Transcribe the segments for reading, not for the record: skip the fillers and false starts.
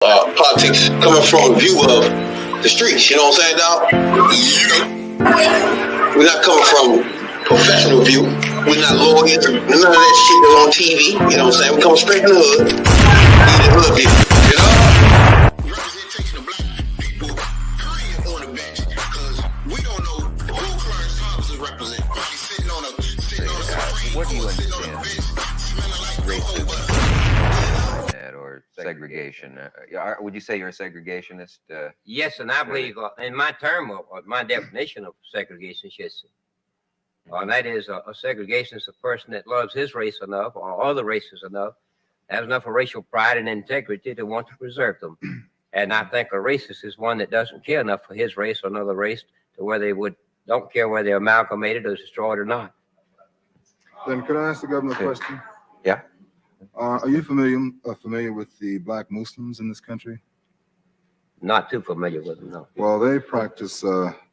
Politics coming from a view of the streets, you know what I'm saying, dog? We're not coming from professional view. We're not lawyers, none of that shit that's on TV, you know what I'm saying? We come straight from the hood, the hood view, you know? Representation of black people, period, on the bench, because we don't know who Clarence Thomas is representing. He's sitting on a Supreme what do you Court, sitting on a understand? bench, smelling like Racism coal. or segregation? Would you say you're a segregationist? Yes, and I believe in my term of my definition of segregation, and that is a segregation is a person that loves his race enough or other races enough, has enough of racial pride and integrity to want to preserve them. And I think a racist is one that doesn't care enough for his race or another race to where they don't care whether they're amalgamated or destroyed or not. Then could I ask the governor a question? Yeah. Are you familiar with the black Muslims in this country? Not too familiar with them, no. Well, they practice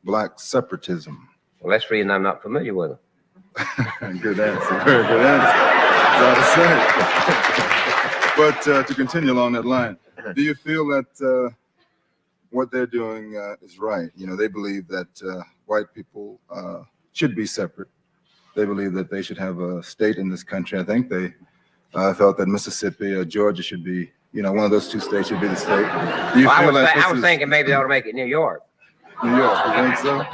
black separatism. Well, that's the reason I'm not familiar with them. Good answer. Very good answer. That's all I say. But to continue along that line, do you feel that what they're doing is right? You know, they believe that white people should be separate. They believe that they should have a state in this country. I think they felt that Mississippi or Georgia should be, one of those two states should be the state. Do you feel I was thinking maybe they ought to make it New York. New York, you think so?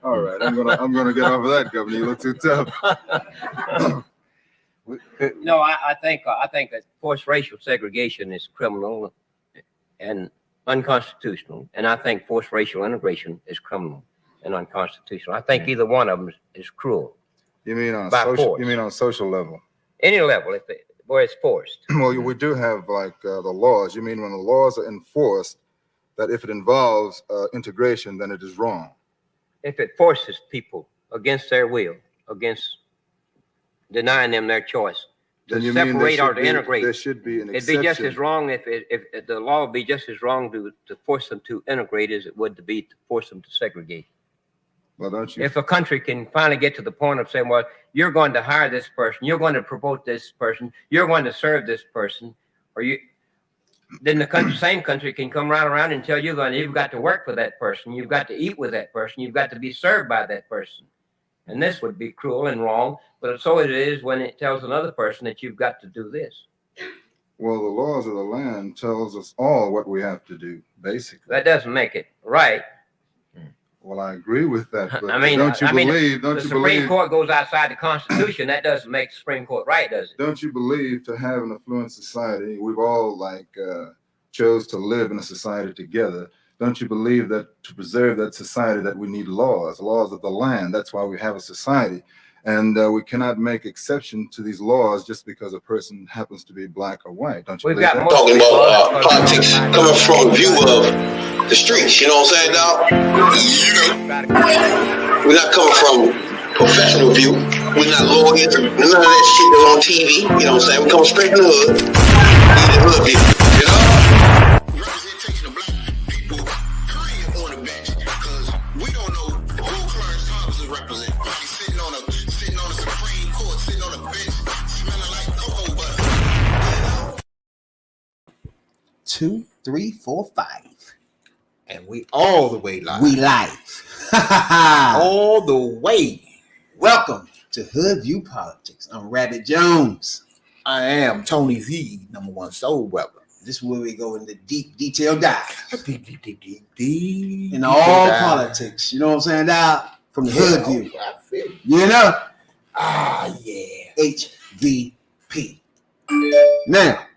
All right, I'm gonna get off of that, Governor. You look too tough. No, I think that forced racial segregation is criminal and unconstitutional, and I think forced racial integration is criminal and unconstitutional. I think either one of them is cruel. You mean on social? You mean on social level? Any level, where it's forced. Well, we do have like the laws. You mean when the laws are enforced, that if it involves integration, then it is wrong. If it forces people against their will, against denying them their choice, to separate or to integrate, there should be an it'd exception. be just as wrong if the law would be just as wrong to force them to integrate as it would to be to force them to segregate. Well, don't you? If a country can finally get to the point of saying, well, you're going to hire this person, you're going to promote this person, you're going to serve this person, then the same country can come right around and tell you that you've got to work for that person, you've got to eat with that person, you've got to be served by that person. And this would be cruel and wrong, but so it is when it tells another person that you've got to do this. Well, the laws of the land tells us all what we have to do, basically. That doesn't make it right. Well, I agree with that, but the Supreme Court goes outside the Constitution. That doesn't make the Supreme Court right, does it? Don't you believe to have an affluent society, we've all chose to live in a society together. Don't you believe that to preserve that society that we need laws of the land? That's why we have a society. And we cannot make exception to these laws just because a person happens to be black or white. Don't you believe that? Talking about politics coming from a view of the streets, you know what I'm saying, dog? We're not coming from professional view. We're not lawyers, none of that shit that's on TV, you know what I'm saying? We come straight from the hood, the hood view, you know? Representation of black people, period, on the bench, because we don't know who Clarence Thomas is representing. He's sitting on a Supreme Court, sitting on a bench, smelling like coal butter. 2, 3, 4, 5. And we all the way live. We live. All the way. Welcome to Hoodviewpolitics. I'm Rabbit Jones. I am Tony Z, #1 soul brother. This is where we go into deep detail dive. Deep. In all politics. You know what I'm saying, dog? From the hood view. I feel You know? Ah, yeah. HVP. Now,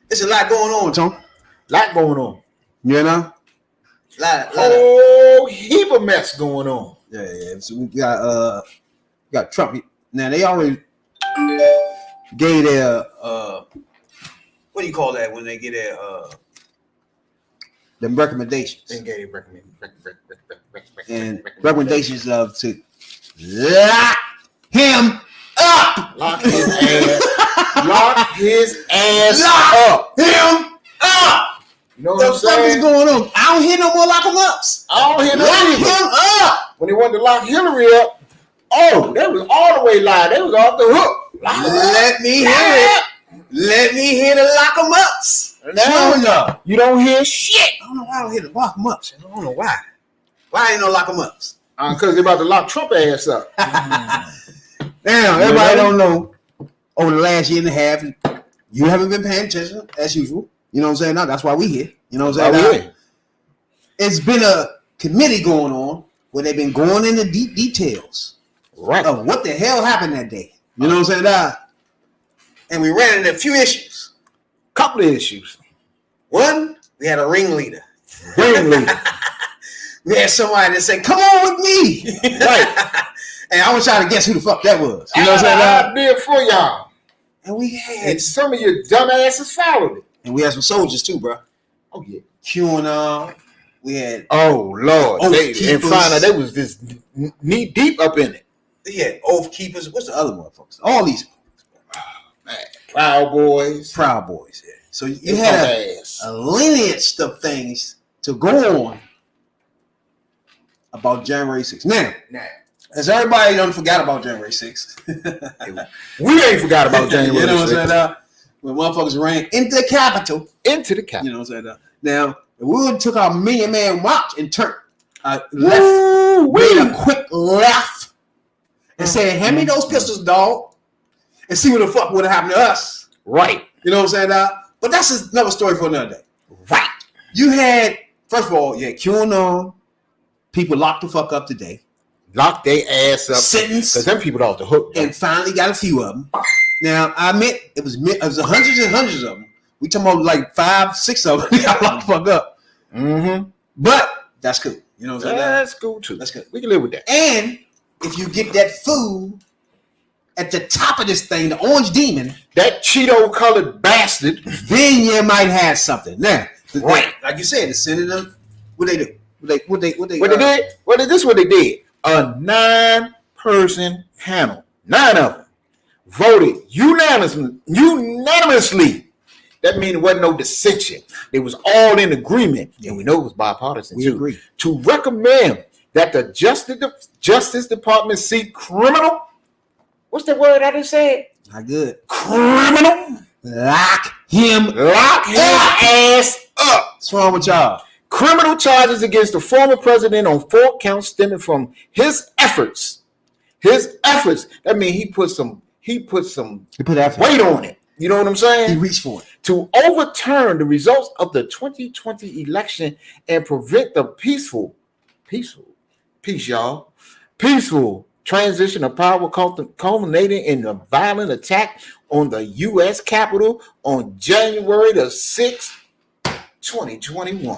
there's a lot going on, Tom. Lot going on. You know? Heap of mess going on. Yeah. So we got Trump. Now they always gave their what do you call that when they get their them recommendations? They gave recommendations of to lock him up. Lock his ass. Lock his ass Lock him up. You know What what the fuck is going on? I don't hear no more lock him ups. I don't hear no Lock either. him up. When they wanted to lock Hillary up, they was all the way live. They was off the hook. Let me hear it. Let me hear the lock 'em ups. Now y'all. you don't hear shit. I don't know why I don't hear the lock 'em ups. I don't know why. Why ain't no lock 'em ups? Because they're about to lock Trump ass up. Now, everybody don't know, over the last year and a half, you haven't been paying attention as usual. You know what I'm saying? Now, that's why we here. You know what I'm saying? It's been a committee going on where they've been going into deep details of what the hell happened that day. You know what I'm saying? And we ran into a few issues. Couple of issues. One, we had a ringleader. Ringleader. We had somebody that said, "Come on with me." Right. And I was trying to guess who the fuck that was. You know what I'm saying? I did for y'all. And we had, And some of your dumbasses followed it. and we had some soldiers too, bro. Oh yeah. QAnon. We had Oh Lord. Oath And Keepers. find out they was just knee deep up in it. Oath Keepers. What's the other motherfuckers? All these Man. Proud Boys. Proud Boys. Yeah. So you had a lineage of things to go on about January 6th. Now, as everybody done forgot about January 6th. We ain't forgot about January 6th. You know what I'm saying? When motherfuckers ran into the Capitol. Into the Capitol. You know what I'm saying? Now, if we would took our million-man march and turned left, made a quick left, and said, "Hand me those pistols, dog," and see what the fuck would have happened to us. Right. You know what I'm saying? But that's another story for another day. Right. You had, first of all, QAnon, people locked the fuck up today. Locked their ass up. Sentence. Because them people off the hook. And finally got a few of them. Now, I admit, it was hundreds and hundreds of them. We talking about like 5, 6 of them. They got locked the fuck up. Mm-hmm. But that's cool. You know what I'm saying? That's cool too. That's good. We can live with that. And if you get that food at the top of this thing, the orange demon, that Cheeto colored bastard, then you might have something. Now, right. Like you said, the senator, what they do? What they did? This is what they did. A 9-person panel, 9 of them, voted unanimously. That means there wasn't no dissension. They was all in agreement, and we know it was bipartisan. We agree to recommend that the Justice Department seek criminal. What's the word I just said? Not good. Criminal. Lock him ass up. What's wrong with y'all? Criminal charges against the former president on 4 counts stemming from his efforts. That means he put some weight on it. You know what I'm saying? He reached for it. To overturn the results of the 2020 election and prevent the peaceful transition of power culminating in a violent attack on the U.S. Capitol on January the 6th, 2021.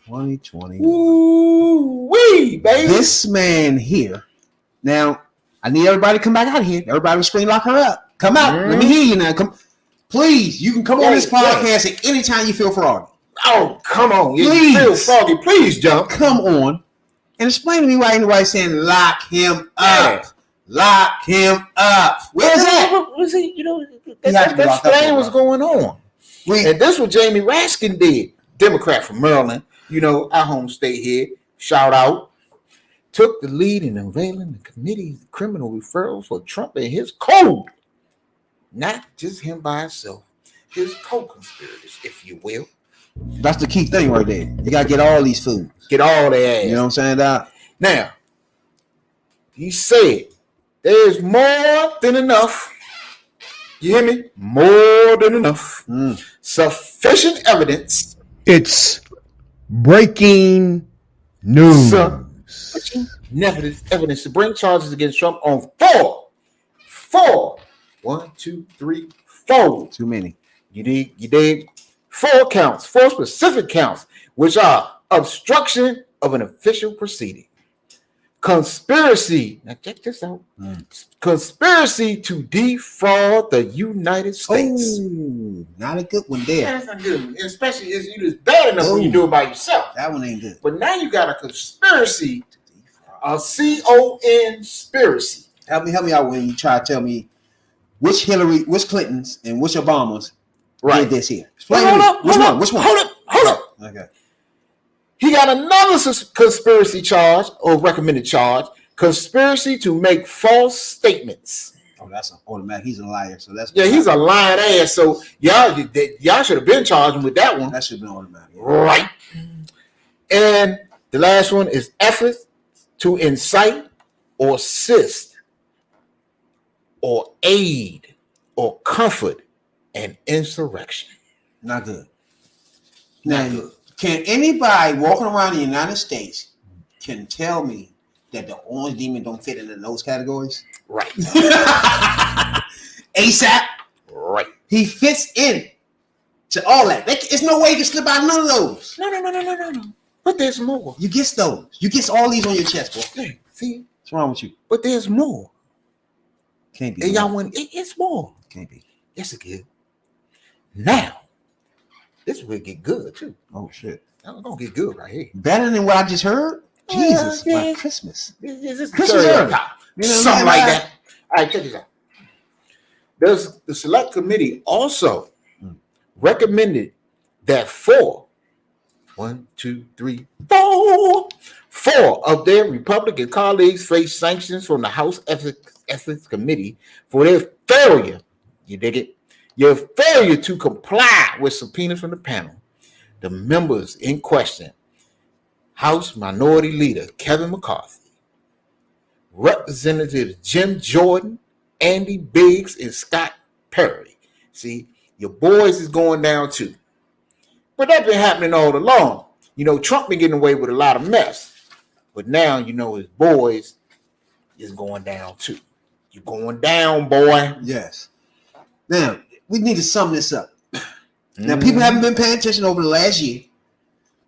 2021. Ooh-wee, baby. This man here. Now, I need everybody to come back out here. Everybody will scream, lock her up. Come out. Let me hear you now. Come. Please, you can come on this podcast at any time you feel froggy. Oh, come on. Please. You feel froggy. Please jump. Come on and explain to me why anybody saying lock him up. Lock him up. Where's that? That's what's going on. And this is what Jamie Raskin did. Democrat from Maryland. You know, our home state here. Shout out. Took the lead in unveiling the committee's criminal referrals for Trump and his code. Not just him by himself. His co-conspirators, if you will. That's the key thing right there. You got to get all these foods. Get all their ass. You know what I'm saying, Doc? Now, he said there's more than enough. You hear me? More than enough. Sufficient evidence. It's breaking news. Sufficient evidence to bring charges against Trump on 4. 1, 2, 3, 4. Too many. You did 4 counts, 4 specific counts, which are obstruction of an official proceeding, conspiracy. Now check this out. Conspiracy to defraud the United States. Oh, not a good one there. That's not good, especially if you just bad enough when you do it by yourself. That one ain't good. But now you got a conspiracy, a conspiracy. Help me out when you try to tell me which Clintons and which Obamas did this here. Explain to me. Which one? Hold up. Okay. He got another conspiracy charge or recommended charge, conspiracy to make false statements. Oh, that's an automatic. He's a liar. So that's he's a lying ass. So y'all should have been charging with that one. That should have been automatic. Yeah. Right. And the last one is efforts to incite or assist or aid or comfort an insurrection. Not good. Now, can anybody walking around the United States can tell me that the orange demon don't fit into those categories? Right. ASAP. Right. He fits in to all that. There's no way you can slip out none of those. No. But there's more. You get those. You get all these on your chest, boy. Hey, see? What's wrong with you? But there's more. Can't be. And y'all want it's more. Can't be. Yes, it good. Now, this will get good too. Oh shit. I'm gonna get good right here. Better than what I just heard? Jesus, yeah. my Christmas. This is Christmas early. You know, something like that. All right, check this out. The select committee also recommended that four of their Republican colleagues face sanctions from the House Ethics Committee for their failure. You dig it? Your failure to comply with subpoenas from the panel. The members in question, House Minority Leader Kevin McCarthy, Representatives Jim Jordan, Andy Biggs, and Scott Perry. See, your boys is going down too. But that's been happening all along. You know, Trump been getting away with a lot of mess. But now, you know, his boys is going down too. You're going down, boy. Yes. Now, we need to sum this up. Now, people haven't been paying attention over the last year,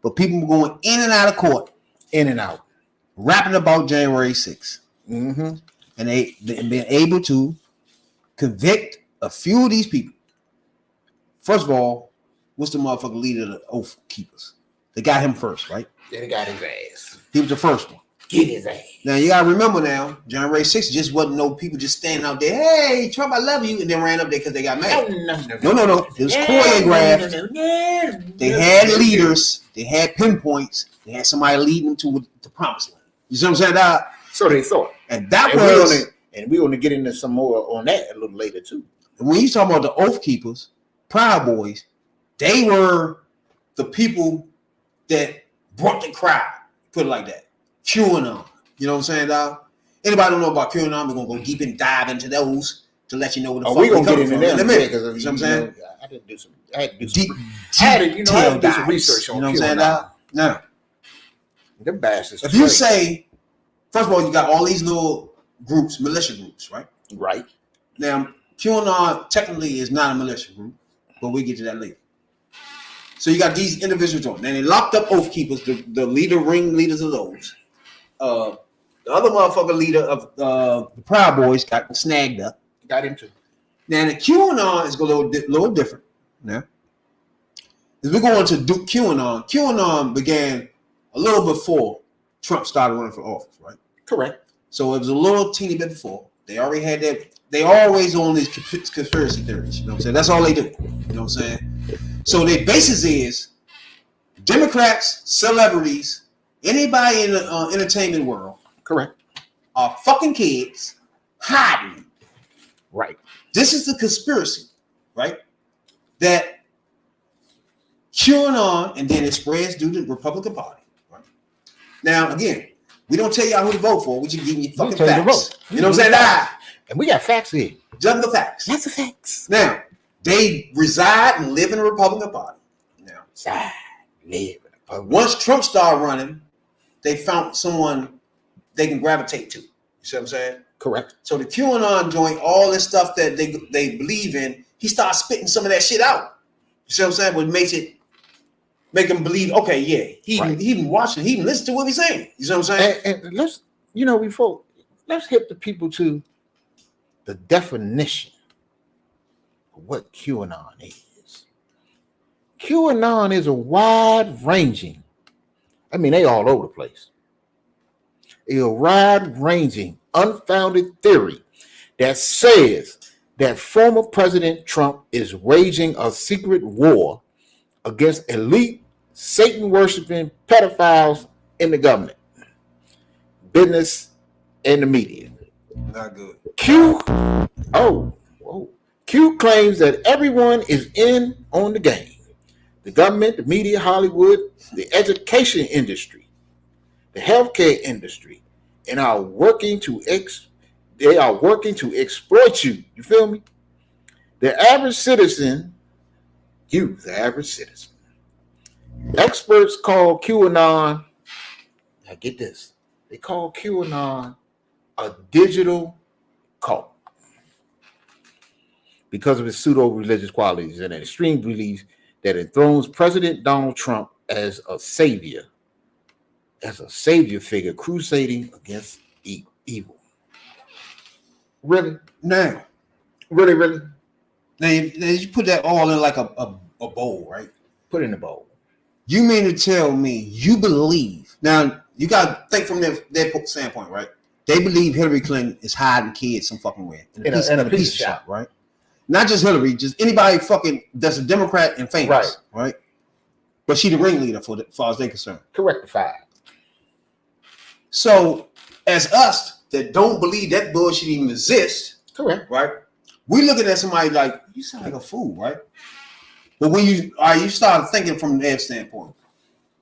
but people were going in and out of court. In and out. Rapping about January 6th. Mm-hmm. And they've been able to convict a few of these people. First of all, what's the motherfucker leader of the Oath Keepers? They got him first, right? Yeah, they got his ass. He was the first one. Get his ass. Now, you got to remember now, January 6th just wasn't no people just standing out there, hey, Trump, I love you, and then ran up there because they got mad. No. It was choreographed. They had leaders. They had pinpoints. They had somebody leading them to the promised land. You see what I'm saying? So they thought. And that was... And we're going to get into some more on that a little later, too. When you talk about the Oath Keepers, Proud Boys, they were the people that brought the crowd, put it like that. QAnon. You know what I'm saying, dog? Anybody don't know about QAnon, we're going to go deep and dive into those to let you know what the fuck we're going to get into them in a minute. You know what I'm saying? I had to do some research on you know what I'm saying, dog? Now, them bastards. if you say, first of all, you got all these little groups, militia groups, right? Right. Now, QAnon technically is not a militia group, but we'll get to that later. So you got these individuals on. Then they locked up Oath Keepers, the ring leaders of those. The other motherfucker leader of the Proud Boys got snagged up. Got him too. Now the QAnon is a little different. Now, as we go into QAnon began a little before Trump started running for office, right? Correct. So it was a little teeny bit before. They already had that. They always on these conspiracy theories. You know what I'm saying? That's all they do. You know what I'm saying? So their basis is Democrats, celebrities, anybody in the entertainment world, correct, are fucking kids hiding. Right. This is the conspiracy, right? That QAnon and then it spreads through the Republican Party. Right? Now, again, we don't tell y'all who to vote for. We just give you fucking facts. You know what I'm saying? And we got facts here. Just the facts. That's the facts. Now, they reside and live in the Republican Party. Now, once Trump started running, they found someone they can gravitate to. You see what I'm saying? Correct. So the QAnon joint, all this stuff that they believe in, he starts spitting some of that shit out. You see what I'm saying? What make him believe, okay, yeah, he even watching, he even listen to what he's saying. You see what I'm saying? And let's, let's hit the people to the definition of what QAnon is. QAnon is a wide-ranging, they all over the place. A wide-ranging, unfounded theory that says that former President Trump is waging a secret war against elite, Satan-worshiping pedophiles in the government, business, and the media. Not good. Whoa. Q claims that everyone is in on the game. The government, the media, Hollywood, the education industry, the healthcare industry, and they are working to exploit you. You feel me? The average citizen, the average citizen. Experts call QAnon, now get this, they call QAnon a digital cult because of its pseudo-religious qualities and an extreme belief that enthrones President Donald Trump as a savior figure crusading against evil. Really? Now, Really? now you put that all in like a bowl, right? Put it in the bowl. You mean to tell me you believe? Now, you got to think from their standpoint, right? They believe Hillary Clinton is hiding kids some fucking way in a pizza shop, right? Not just Hillary, just anybody fucking that's a Democrat and famous, right? But she the ringleader as far as they're concerned. Correct. Five. So, as us that don't believe that bullshit even exists, correct, right? We looking at somebody like, you sound like a fool, right? But when you start thinking from their standpoint,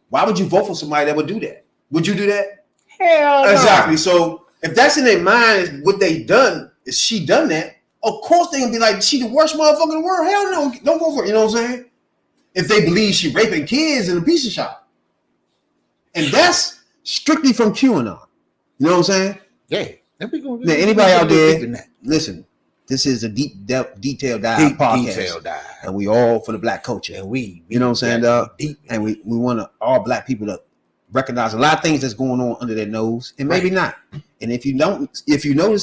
why would you vote for somebody that would do that? Would you do that? Hell no. Exactly. So if that's in their mind, what they done is she done that. Of course they gonna be like, she the worst motherfucker in the world. Hell no, don't go for it. You know what I'm saying? If they believe she raping kids in a pizza shop, and that's strictly from QAnon. You know what I'm saying? Yeah. Now, anybody out there, listen. This is a detailed dive podcast, and we all for the black culture, and you know what I'm saying, and we want all black people to recognize a lot of things that's going on under their nose, and maybe not. And if you notice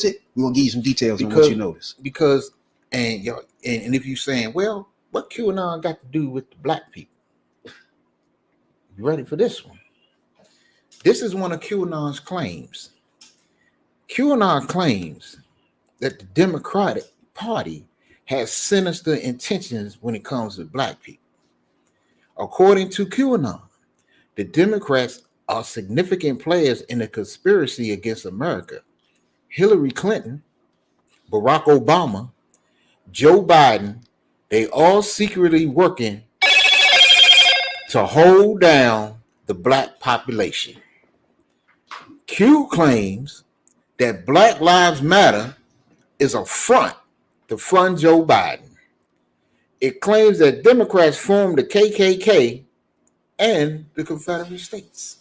it, we're gonna give you some details on what you notice. Because and if you're saying, well, what QAnon got to do with the black people? You ready for this one? This is one of QAnon's claims. QAnon claims that the Democratic Party has sinister intentions when it comes to black people. According to QAnon, the Democrats are significant players in the conspiracy against America. Hillary Clinton, Barack Obama, Joe Biden, they all secretly working to hold down the black population. Q claims that Black Lives Matter is a front to fund Joe Biden. It claims that Democrats formed the KKK and the Confederate States.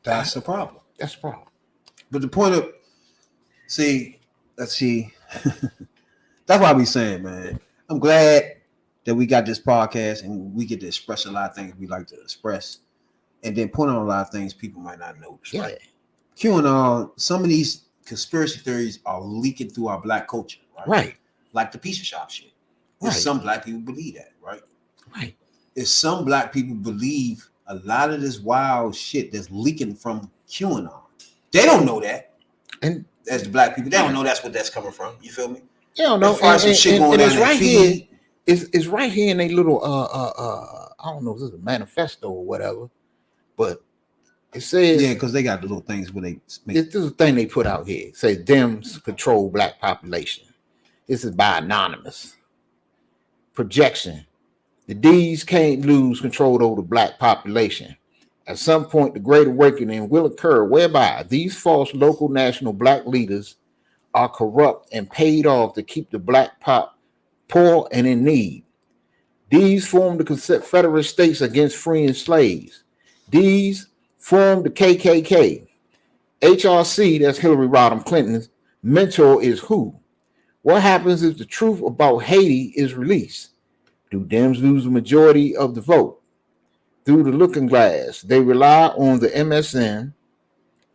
That's the problem. That's the problem. But the point of, let's see. That's why we saying, man, I'm glad that we got this podcast and we get to express a lot of things we like to express, and then point on a lot of things people might not notice. Yeah. Right? QAnon, some of these conspiracy theories are leaking through our black culture, right? Right. Like the pizza shop shit. Right. Some black people believe that, right? Right. Is some black people believe a lot of this wild shit that's leaking from QAnon. They don't know that. And as the black people, they don't know that's what that's coming from. You feel me? They don't know. And it's right here. It's right here in a little I don't know if this is a manifesto or whatever, but it says, yeah, because they got the little things where they make. This is a thing they put out here. It says Dems control black population. This is by anonymous. Projection. The D's can't lose control over the black population. At some point, the Great Awakening will occur whereby these false local national black leaders are corrupt and paid off to keep the black pop poor and in need. These form the Confederate States against freeing slaves. These form the KKK. HRC, that's Hillary Rodham Clinton's mentor, is who? What happens if the truth about Haiti is released? Do Dems lose the majority of the vote? Through the looking glass, they rely on the MSN,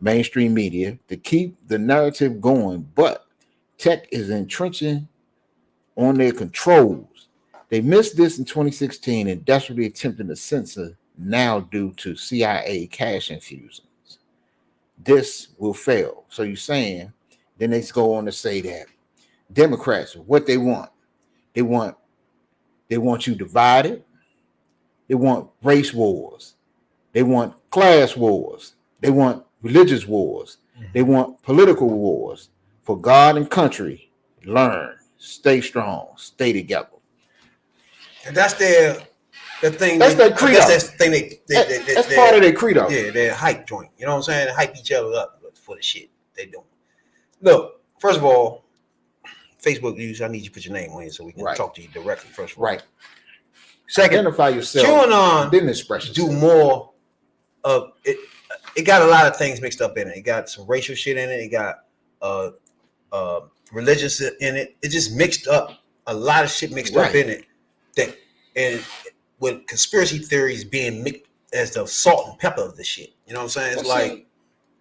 mainstream media, to keep the narrative going, but tech is entrenching on their controls. They missed this in 2016 and desperately attempting to censor now due to CIA cash infusions. This will fail. So you're saying, then they go on to say that Democrats, what they want you divided. They want race wars. They want class wars. They want religious wars. They want political wars. for God and country, learn, stay strong, stay together. And that's their thing. That's their credo. That's the thing that's part of their credo. Yeah, their hype joint. You know what I'm saying? They hype each other up for the shit they doing. Look, first of all, Facebook use, I need you to put your name on here so we can talk to you directly. First of all, Right. Second, identify yourself. QAnon Then express yourself. do more of it. It got a lot of things mixed up in it. It got some racial shit in it. It got religious in it. It just mixed up a lot of shit mixed up in it. That and with conspiracy theories being mixed as the salt and pepper of the shit. You know what I'm saying? It's like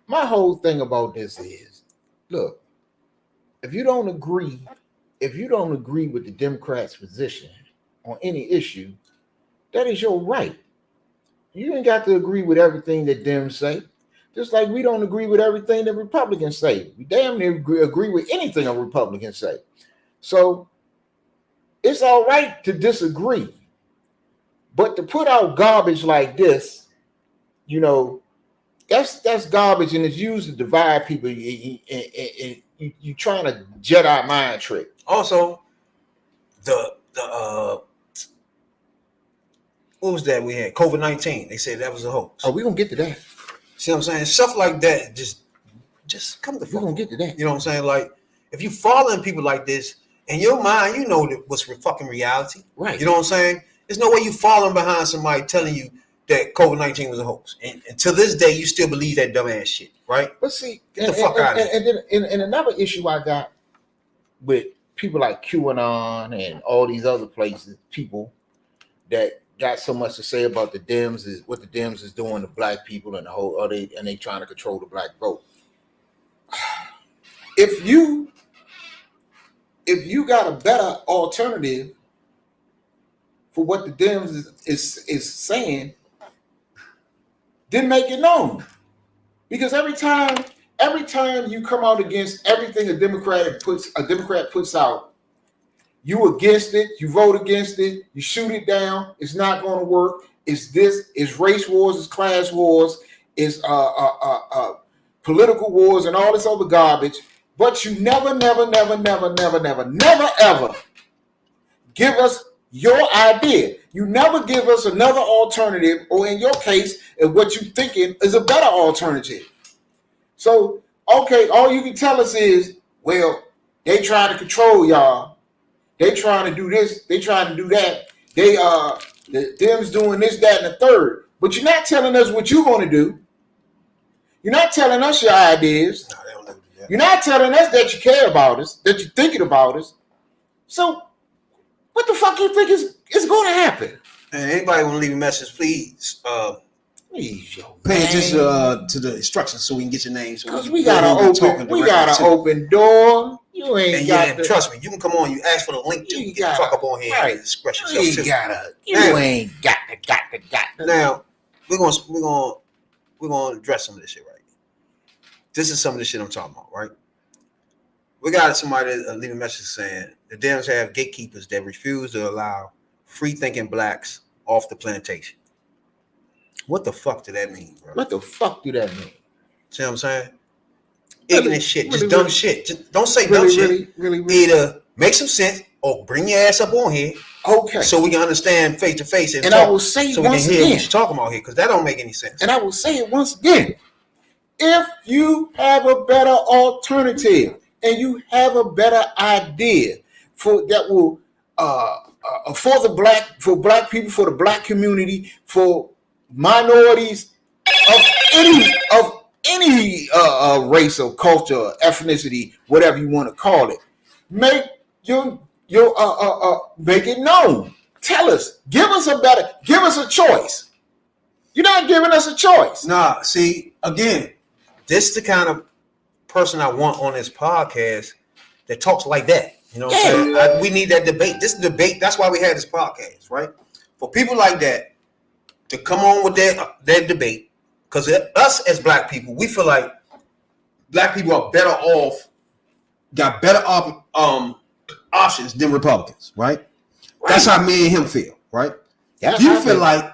my whole thing about this is, look, if you don't agree with the Democrats' position on any issue, that is your right. You ain't got to agree with everything that Dems say. Just like we don't agree with everything that Republicans say. We damn near agree with anything a Republican say. So it's all right to disagree. But to put out garbage like this, you know, that's garbage, and it's used to divide people. You trying to Jedi mind trick. Also, the what was that we had? COVID-19. They said that was a hoax. Oh, we gonna get to that. See what I'm saying? Stuff like that. Just come to. We're gonna get to that. You know what I'm saying? Like if you following people like this in your mind, you know that what's fucking reality, right? You know what I'm saying? There's no way you following behind somebody telling you that COVID-19 was a hoax, and to this day you still believe that dumbass shit, right? But see, get the fuck out of here. And then another issue I got with people like QAnon and all these other places, people that got so much to say about the Dems is what the Dems is doing to black people and the whole they trying to control the black vote. If you got a better alternative for what the Dems is saying, then make it known. Because every time you come out against everything a Democrat puts out, you against it, you vote against it, you shoot it down, it's not going to work. It's race wars, it's class wars, it's political wars and all this other garbage. But you never ever give us your idea. You never give us another alternative, or in your case, what you thinking is a better alternative. So, okay, all you can tell us is, well, they trying to control y'all. They trying to do this. They trying to do that. The Dems doing this, that, and the third. But you're not telling us what you're going to do. You're not telling us your ideas. No, they don't do that. You're not telling us that you care about us, that you're thinking about us. So, what the fuck you think is going to happen? And anybody want to leave a message, please. Please, yo, pay attention to the instructions so we can get your name. Because we got an open door. You ain't got to. Trust me, you can come on. You ask for the link. You get the fuck up on here and express yourself. You ain't got to. Now we're gonna address some of this shit, right? This is some of the shit I'm talking about, right? We got somebody leaving a message saying the Dems have gatekeepers that refuse to allow free thinking blacks off the plantation. What the fuck do that mean, bro? What the fuck do that mean? See what I'm saying? Ignorant shit, just dumb shit. Just don't say dumb shit. Really. Either make some sense or bring your ass up on here. Okay. So we can understand face to face and talk, I will say so once we can hear again, what you're talking about here, because that don't make any sense. And I will say it once again. If you have a better alternative and you have a better idea for that will for black people, for the black community, for minorities of any race or culture, or ethnicity, whatever you want to call it, make make it known. Tell us, give us a choice. You're not giving us a choice. Nah, see, again, this is the kind of person I want on this podcast that talks like that. You know what I'm saying? We need that debate. This is debate. That's why we had this podcast, right? For people like that to come on with that debate, because us as black people, we feel like black people are better off, got better options than Republicans, right? That's how me and him feel, right? If you feel like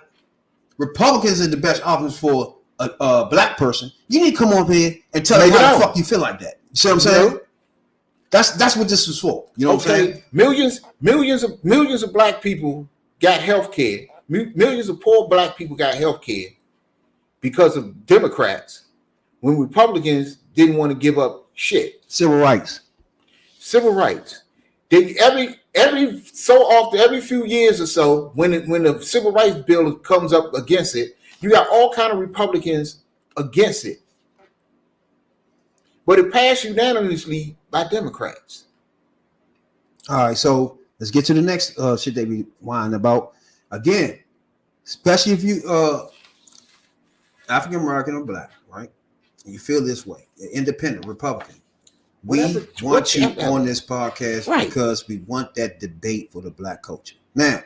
Republicans are the best options for a black person, you need to come on here and tell me how the fuck you feel like that. You see what I'm saying? That's what this was for. You know what I'm saying? Millions of black people got health care. Millions of poor black people got health care because of Democrats when Republicans didn't want to give up shit. Civil rights. They every so often, every few years or so, when the civil rights bill comes up against it, you got all kind of Republicans against it. But it passed unanimously by Democrats. All right, so let's get to the next shit they be whining about. Again, especially if you African American or black, right? And you feel this way, independent Republican. We want you on this podcast because we want that debate for the black culture. Now,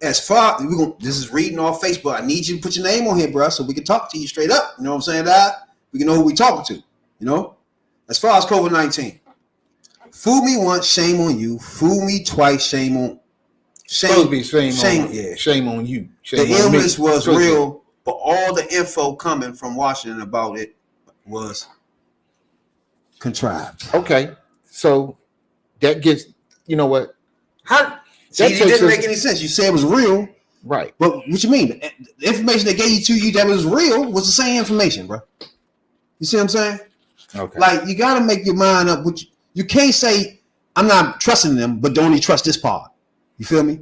as far this is reading off Facebook. I need you to put your name on here, bro, so we can talk to you straight up. You know what I'm saying? That we can know who we talking to. You know, as far as COVID-19, fool me once, shame on you. Fool me twice, shame on Shame on you. The illness was real, but all the info coming from Washington about it was contrived. Okay, so that gets, you know what? It didn't make any sense. You said it was real, right? But what you mean? The information they gave to you that was real was the same information, bro. You see what I'm saying? Okay. Like you got to make your mind up. You can't say I'm not trusting them, but only trust this part. You feel me?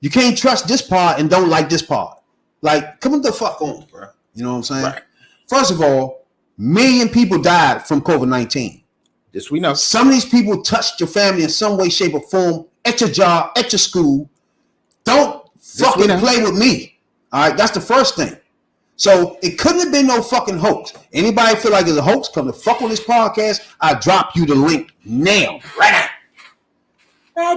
You can't trust this part and don't like this part. Like, come the fuck on, bro. You know what I'm saying? Right. First of all, million people died from COVID-19. This we know. Some of these people touched your family in some way, shape, or form at your job, at your school. Don't fucking play with me. All right, that's the first thing. So it couldn't have been no fucking hoax. Anybody feel like it's a hoax, come to fuck on this podcast. I drop you the link now. Right now.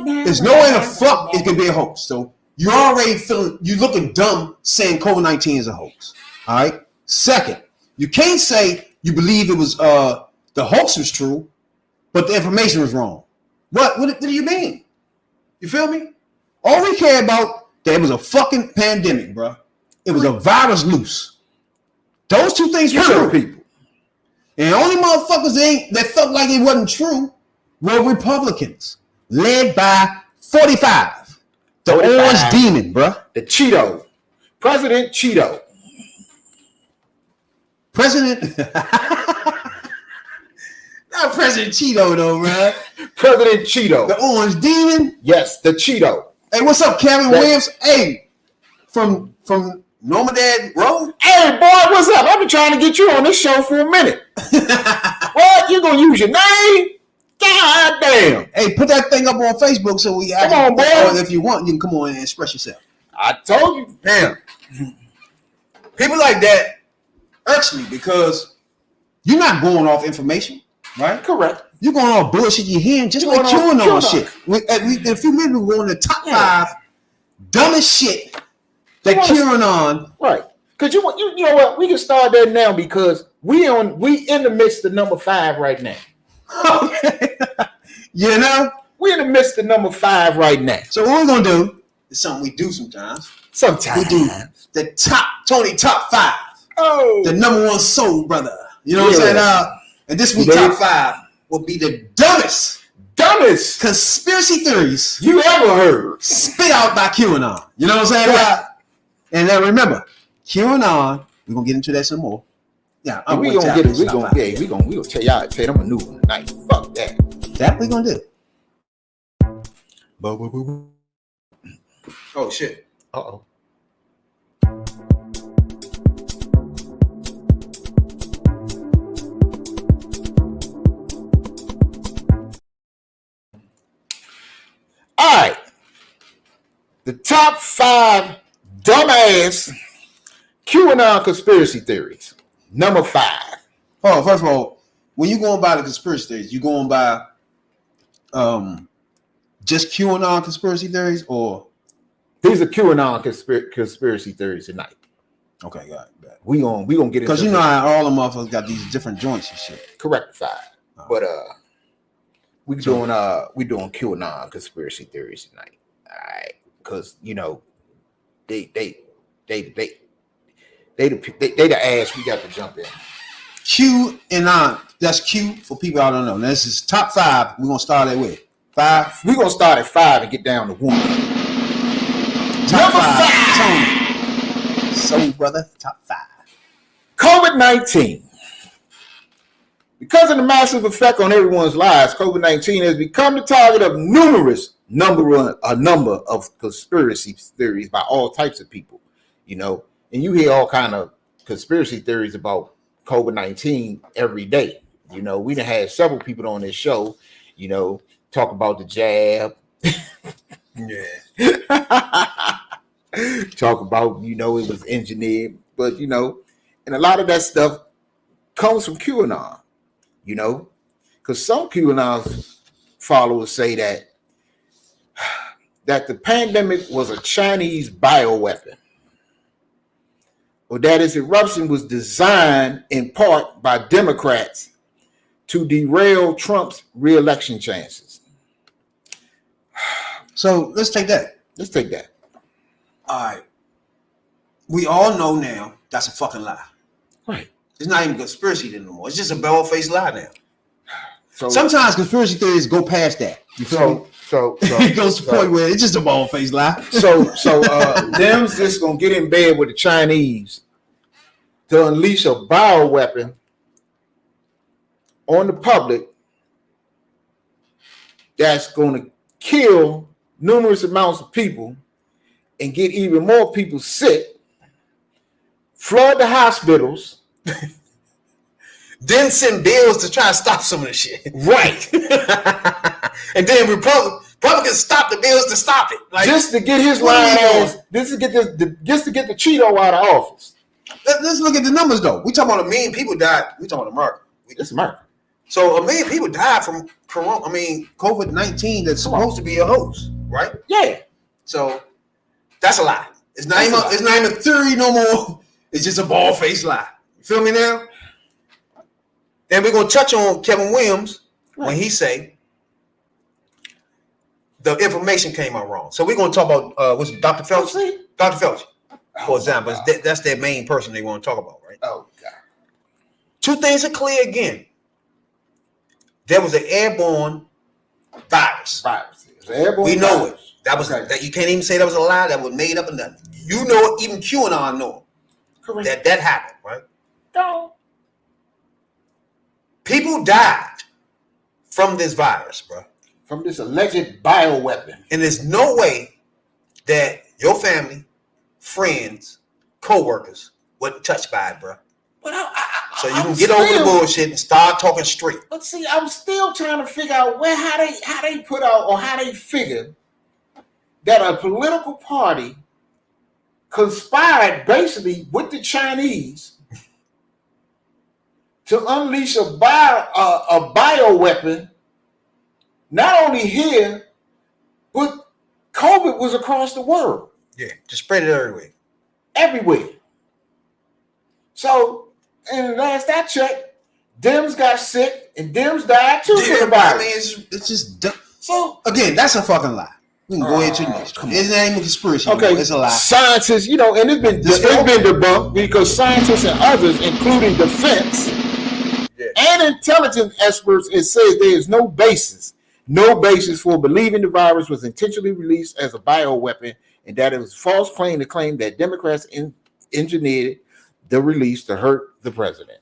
There's no way the fuck it could be a hoax. So you already feeling, you looking dumb saying COVID-19 is a hoax. All right. Second, you can't say you believe it was the hoax was true, but the information was wrong. What do you mean? You feel me? All we care about, there was a fucking pandemic, bro. It was a virus loose. Those two things were true. People. And the only motherfuckers that felt like it wasn't true were Republicans, led by 45, the 45. Orange demon, bro. The Cheeto. President Cheeto. President. Not President Cheeto, though, bro. President Cheeto. The orange demon? Yes, the Cheeto. Hey, what's up, Kevin Williams? Hey, from Normadad Road? Hey, boy, what's up? I've been trying to get you on this show for a minute. What? You gonna use your name? God damn. Hey, put that thing up on Facebook so we come on, boy. Or if you want, you can come on and express yourself. I told you. Damn. People like that irks me because you're not going off information, right? Correct. You're going off bullshit you're hearing, just like QAnon shit. In a few minutes, we're going to top 5 dumbest shit that QAnon. Right. Because you know what? We can start there now because we in the midst of number 5 right now. Okay. You know? We're in the midst of number 5 right now. So what we're going to do is something we do sometimes. We do the top 5. Oh. The number 1 soul brother. You know what I'm saying? And this week top 5 will be the dumbest conspiracy theories you ever heard spit out by QAnon. You know what I'm saying? Right. And then remember, QAnon, we're gonna get into that some more. Yeah, we gonna get it. We gonna tell y'all, tell them a new one tonight. Fuck that. That we gonna do. Oh shit. Uh-oh. All right. The top 5 dumbass QAnon conspiracy theories. Number 5. Oh, first of all, when you going by the conspiracy theories, you going by just QAnon conspiracy theories, or these are QAnon conspiracy theories tonight. Okay, got it. We gonna get into because you know how all the motherfuckers got these different joints and shit. Correct 5. But we doing QAnon conspiracy theories tonight. All right, because you know they the ass we got to jump in. Q and on. That's Q for people I don't know. Now, this is top 5. We're gonna start at where? 5. We're gonna start at 5 and get down to 1. Top 5. Tony. So, brother, top 5. COVID-19. Because of the massive effect on everyone's lives, COVID-19 has become the target of a number of conspiracy theories by all types of people, you know, and you hear all kind of conspiracy theories about COVID-19 every day. You know, we done had several people on this show, you know, talk about the jab. Yeah. Talk about, you know, it was engineered, but, you know, and a lot of that stuff comes from QAnon, you know, because some QAnon followers say that the pandemic was a Chinese bioweapon, or that its eruption was designed in part by Democrats to derail Trump's re-election chances. So let's take that. Let's take that. All right. We all know now that's a fucking lie. Right. It's not even conspiracy anymore. It's just a bald-faced lie now. So sometimes conspiracy theories go past that. You feel me? So it goes to the point where it's just a bald-faced lie. So them's just gonna get in bed with the Chinese to unleash a bioweapon on the public that's gonna kill numerous amounts of people and get even more people sick, flood the hospitals, then send bills to try to stop some of the shit. Right. And then Republicans stop the bills to stop it. Like, just to get his line ass, just to get the Cheeto out of office. Let's look at the numbers though. We talking about 1 million people died. We talking about America. It's America. So 1 million people died from corona. I mean, COVID-19 that's supposed to be a hoax, right? Yeah. So that's a lie. It's not even a theory no more. It's just a bald-faced lie. You feel me now? Then we're gonna touch on Kevin Williams when he say the information came out wrong. So we're gonna talk about what's it, Dr. Fauci? Dr. Fauci, for example. That's their main person they want to talk about, right? Oh God. 2 things are clear again. There was an airborne virus. We know it. That was that you can't even say that was a lie. That was made up and done. You know it, even QAnon know that happened, right? No. People died from this virus, bro. From this alleged bioweapon. And there's no way that your family, friends, co-workers wasn't touched by it, bro. But so you can get over the bullshit and start talking straight. But see, I'm still trying to figure out how they put out or how they figure that a political party conspired basically with the Chinese to unleash a bioweapon, not only here, but COVID was across the world. Yeah, just spread it everywhere. Everywhere. So, and last I checked, Dems got sick and Dems died too from the virus. I mean, it's just dumb. So again, that's a fucking lie. We can go ahead to the next. It's not even a conspiracy. Okay, it's a lie. Scientists, you know, and it's been debunked because scientists and others, including defense and intelligence experts, it says there is no basis for believing the virus was intentionally released as a bioweapon, and that it was a false claim to claim that Democrats engineered the release to hurt the president.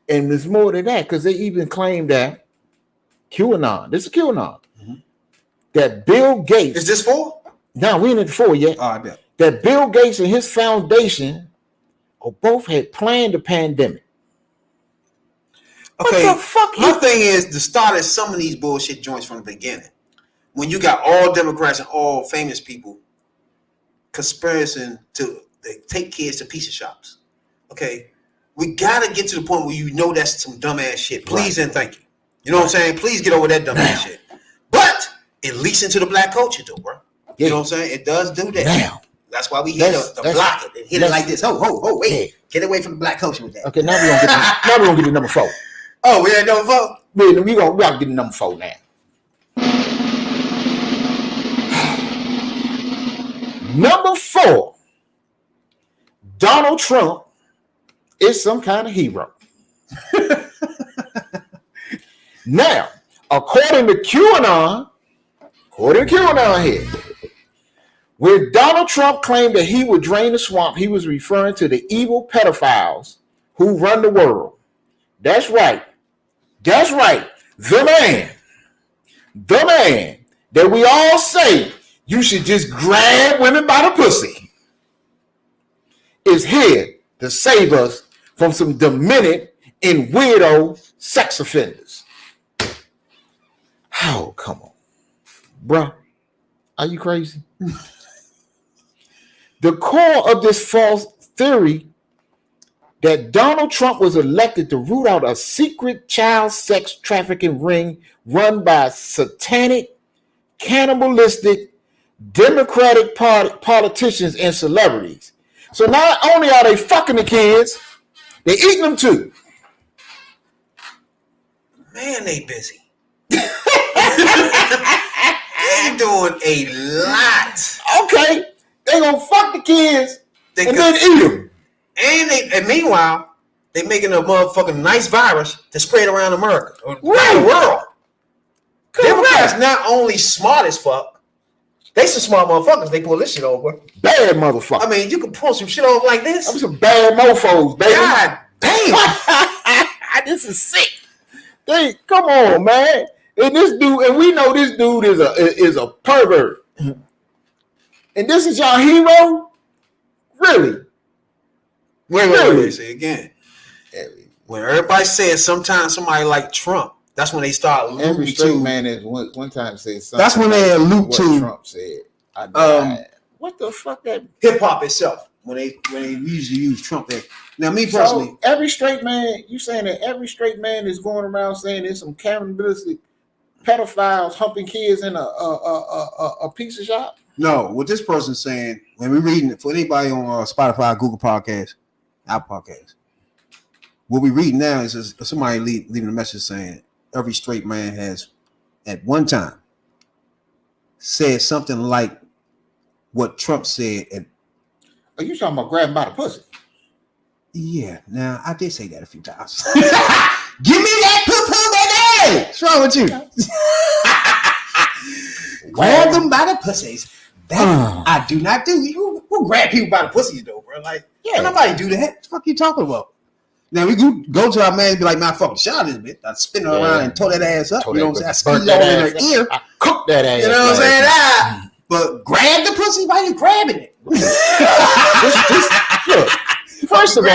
And there's more than that, because they even claim that QAnon, this is QAnon, that Bill Gates. Is this 4? No, we ain't at 4 yet. Oh, I bet. That Bill Gates and his foundation both had planned the pandemic. Okay, what the fuck? My thing is to start at some of these bullshit joints from the beginning. When you got all Democrats and all famous people conspiring to take kids to pizza shops. Okay, we gotta get to the point where you know that's some dumbass shit. Please and thank you. You know what I'm saying? Please get over that dumbass shit. But it leaks into the black culture, though, bro. You know what I'm saying? It does do that. Now, that's why we hit the block it and hit it like this. Oh, wait. Get away from the black culture with that. Okay, now we're gonna get to number 4. Oh, we at number 4? We gotta get to number 4 now. Number 4, Donald Trump is some kind of hero. Now, according to QAnon here, when Donald Trump claimed that he would drain the swamp, he was referring to the evil pedophiles who run the world. That's right. The man that we all say you should just grab women by the pussy is here to save us from some demented and weirdo sex offenders. Oh, come on. Bruh, are you crazy? The core of this false theory that Donald Trump was elected to root out a secret child sex trafficking ring run by satanic, cannibalistic, Democratic politicians and celebrities. So not only are they fucking the kids, they eating them too. Man, they busy. They doing a lot. Okay, they gonna fuck the kids and then eat them. And meanwhile, they making a motherfucking nice virus to spread around America, around Right. the world. Correct. Democrats not only smart as fuck, they some smart motherfuckers. They pull this shit over. Bad motherfucker. I mean, you can pull some shit off like this. I'm some bad mofos, baby. God damn. This is sick. Hey, come on, man. And this dude, and we know this dude is a pervert. And this is your hero? Really? Wait. Say again. When everybody says sometimes somebody like Trump, that's when they start Every alluding straight to. man is one time said something. That's when they allude what to Trump said. I died. What the fuck that? Hip hop itself. When they usually use Trump there. Now, me personally, So every straight man, you saying that every straight man is going around saying there's some cannibalistic pedophiles humping kids in a pizza shop? no. What this person's saying when we're reading it for anybody on Spotify, Google Podcasts, Apple Podcasts, what we're reading now is somebody leaving a message saying every straight man has at one time said something like what Trump said. And Are you talking about grabbing by the pussy? yeah, now I did say that a few times. Give me that poo-poo, baby! What's wrong with you? Grab them by the pussies. That I do not do. Who grab people by the pussies though, bro? Like, yeah, nobody do that. What the fuck you talking about? Now we go to our man and be like, man, I fucking shot this bitch. I spin her around and tow that ass up. You know what I'm saying? I squeeze over in her ear. I cook that ass. You know what I'm saying? But grab the pussy. Why you grabbing it? Look, first of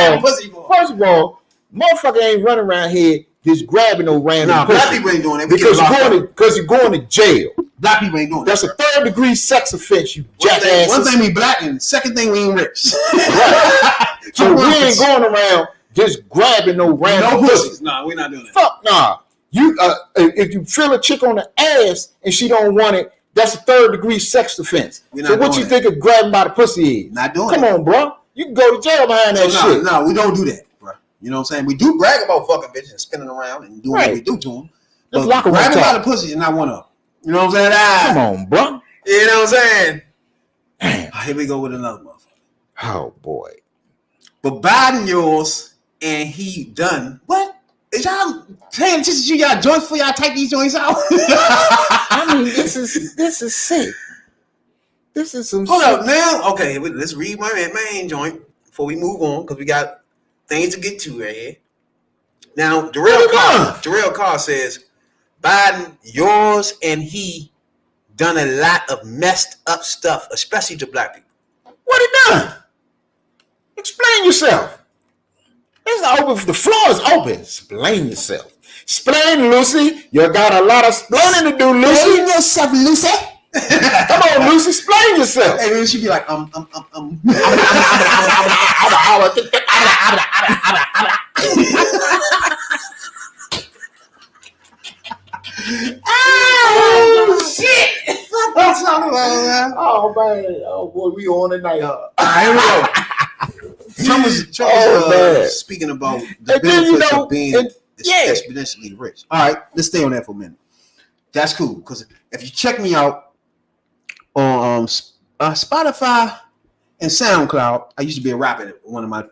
all, motherfucker ain't running around here just grabbing no random Nah, pussy. black people ain't doing that. Because you're going to jail. Black people ain't doing that. That's a third-degree sex offense, you jackass. One thing we black, and second thing we ain't rich. Right. So we ain't going around just grabbing no random pussy. Nah, we're not doing that. Fuck nah. You if you feel a chick on the ass and she don't want it, that's a third-degree sex offense. So what you think of grabbing by the pussy is? Not doing Come on, bro. You can go to jail behind that shit. No, we don't do that, bro. You know what I'm saying? We do brag about fucking bitches and spinning around and doing what we do to them. But grabbing by the pussy is not one of them. You know what I'm saying? Come on, bro. You know what I'm saying? Damn. Here we go with another motherfucker. Oh, boy. But Biden yours and he done. What? Is y'all paying attention to y'all joints before y'all type these joints out? I mean, this is sick. This is some Hold up now. Okay, let's read my main joint before we move on because we got things to get to right here. Now, Darrell Carr says, Biden, yours and he done a lot of messed up stuff, especially to black people. What he done? Explain yourself. It's open. The floor is open. Explain yourself. Explain, Lucy. You got a lot of explaining to do, Lucy. Explain yourself, Lucy. Come on, Lucy. Explain yourself. And then she'd be like, Oh shit! Oh man! Oh boy, we on tonight, Here we go. Trump was speaking about the benefits of being exponentially rich. All right, let's stay on that for a minute. That's cool because if you check me out on Spotify and SoundCloud, I used to be a rapper at one of my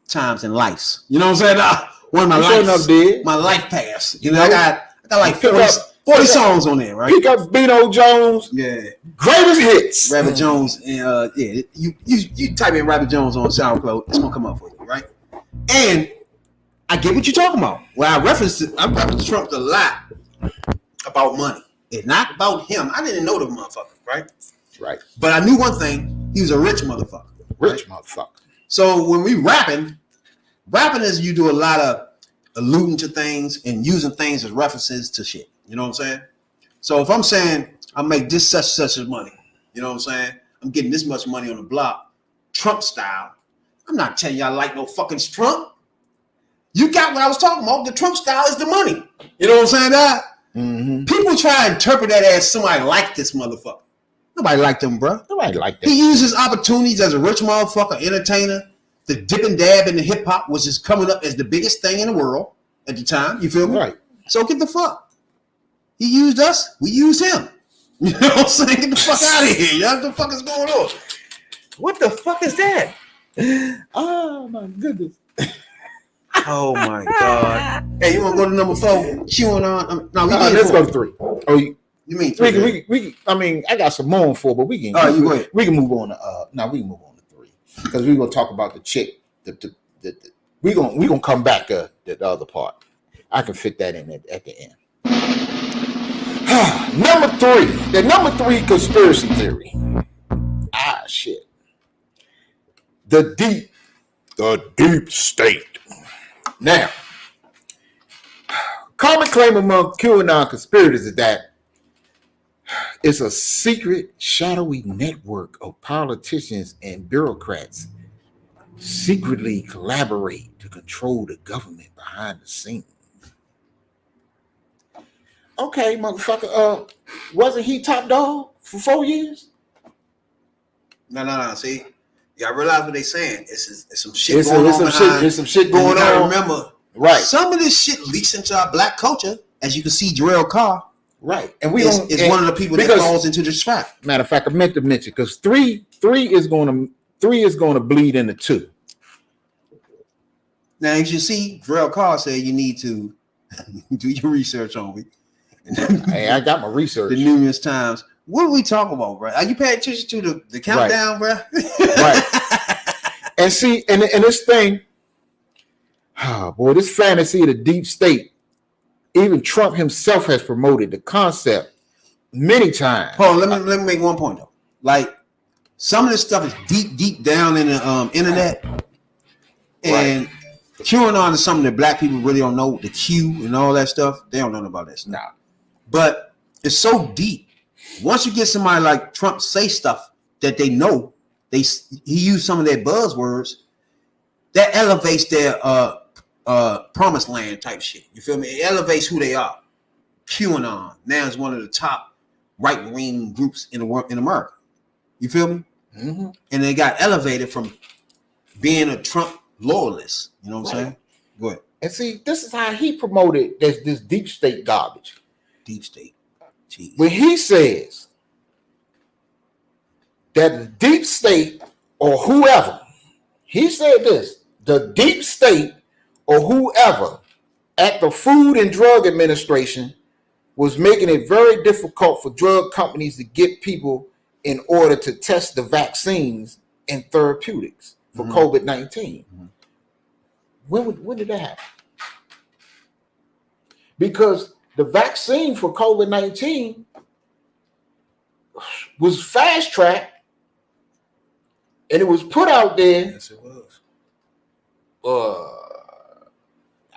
times in life. You know what I'm saying? one of my life paths. You know, I got like 40 songs on there, right? Pick up Beano Jones. Yeah. Greatest hits. Rabbit Jones, and you type in Rabbit Jones on SoundCloud, it's gonna come up for you, right? And I get what you're talking about. Well, I referenced Trump a lot about money. It's not about him. I didn't know the motherfucker, right? Right. But I knew one thing: he was a rich motherfucker. Rich motherfucker. So when we rapping is you do a lot of alluding to things and using things as references to shit. You know what I'm saying? So if I'm saying I make this such money, you know what I'm saying? I'm getting this much money on the block, Trump style. I'm not telling you I like no fucking Trump. You got what I was talking about. The Trump style is the money. You know what I'm saying? That people try to interpret that as somebody like this motherfucker. Nobody liked him, bro. Nobody liked that. He uses opportunities as a rich motherfucker, entertainer, the dip and dab in the hip hop, which is coming up as the biggest thing in the world at the time. You feel me? Right. So get the fuck. He used us. We used him. You know what I'm saying? Get the fuck out of here. Y'all, what the fuck is going on? What the fuck is that? Oh my goodness. Oh my god. Hey, you want to go to number 4? Chewing on. No, let's go to 3. Oh, you mean 3? We I mean, I got some more on 4, but we can. You go ahead. We can move on to we can move on to 3 because we're gonna talk about the chick. We're gonna come back to the other part. I can fit that in at the end. Number 3, the number 3 conspiracy theory. Shit. The deep state. Now, common claim among QAnon conspirators is that it's a secret, shadowy network of politicians and bureaucrats secretly collaborate to control the government behind the scenes. Okay, motherfucker. Wasn't he top dog for 4 years? No. See, you gotta realize what they saying. It's some shit going on. There's some shit going on. Remember, right? Some of this shit leaks into our black culture, as you can see. Jarrell Carr, right? And is one of the people that falls into this trap. Matter of fact, I meant to mention because three is going to bleed into 2. Now, as you see, Jarrell Carr said you need to do your research on me. Hey, I got my research. The numerous times. What are we talking about, bro? Are you paying attention to the countdown, right. bro? Right. And see, and this thing, this fantasy of the deep state, even Trump himself has promoted the concept many times. Hold on, let me make one point though. Like some of this stuff is deep down in the internet, and QAnon is something that black people really don't know. The Q and all that stuff, they don't know about that stuff. Nah. But it's so deep. Once you get somebody like Trump say stuff that they know, he used some of their buzzwords, that elevates their promised land type shit. You feel me? It elevates who they are. QAnon now is one of the top right-wing groups in the world in America. You feel me? Mm-hmm. And they got elevated from being a Trump loyalist. You know what I'm saying? Go ahead. And see, this is how he promoted this deep state garbage. Deep state. Jeez. When he says that the deep state or whoever, he said this, the deep state or whoever at the Food and Drug Administration was making it very difficult for drug companies to get people in order to test the vaccines and therapeutics for COVID-19. Mm-hmm. When did that happen? Because the vaccine for COVID-19 was fast-tracked and it was put out there. Yes, it was.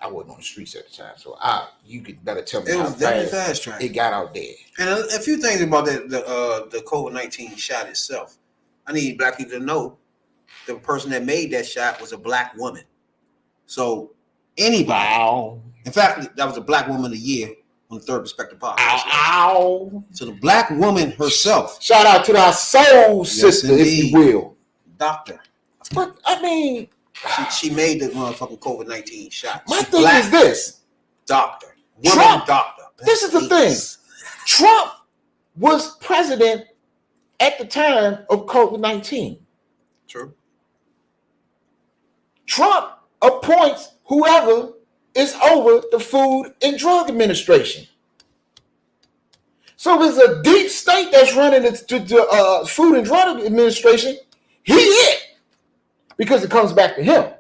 I wasn't on the streets at the time, so you could better tell me it how was definitely fast track. It got out there. And a few things about the COVID-19 shot itself. I need black people to know the person that made that shot was a black woman. So anybody, Wow. In fact, that was a black woman of the year on the Third Perspective podcast. Ow. So the black woman herself. Shout out to our soul sister, indeed. if you will. Doctor. But I mean, she made the motherfucking COVID-19 shot. my thing is this. Doctor. Trump, doctor. this is the thing. Trump was president at the time of COVID-19. True. Trump appoints whoever is over the Food and Drug Administration. So if it's a deep state that's running the Food and Drug Administration, he it. Because it comes back to him.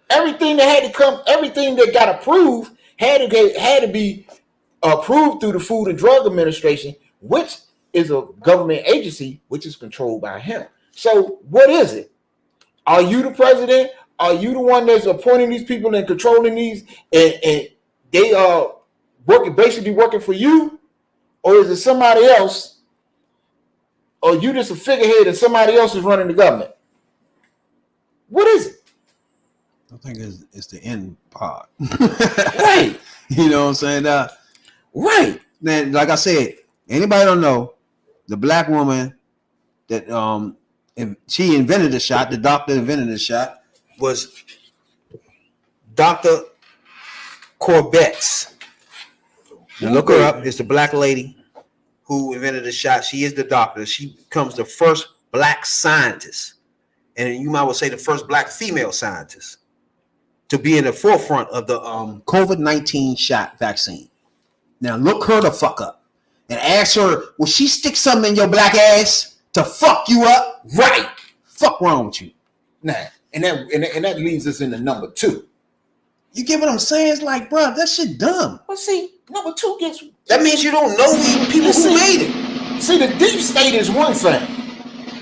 Everything that got approved had to be approved through the Food and Drug Administration, which is a government agency which is controlled by him. So what is it? Are you the president? Are you the one that's appointing these people and controlling these, and they are basically working for you? Or is it somebody else? Or you just a figurehead and somebody else is running the government? What is it? I think it's the end part. Right. You know what I'm saying? Right. Then, like I said, anybody don't know, the black woman that she invented the shot, the doctor invented the shot, was Dr. Corbett. You look her up. It's the black lady who invented the shot. She is the doctor. She becomes the first black scientist, and you might well say the first black female scientist to be in the forefront of the COVID-19 shot vaccine. Now look her the fuck up and ask her, will she stick something in your black ass to fuck you up? Right. Fuck wrong with you. Nah, and that leads us into number 2. You get what I'm saying? It's like, bro, that shit dumb. Well, see, number 2 gets... That means you don't know the people who made it. See, the deep state is one thing.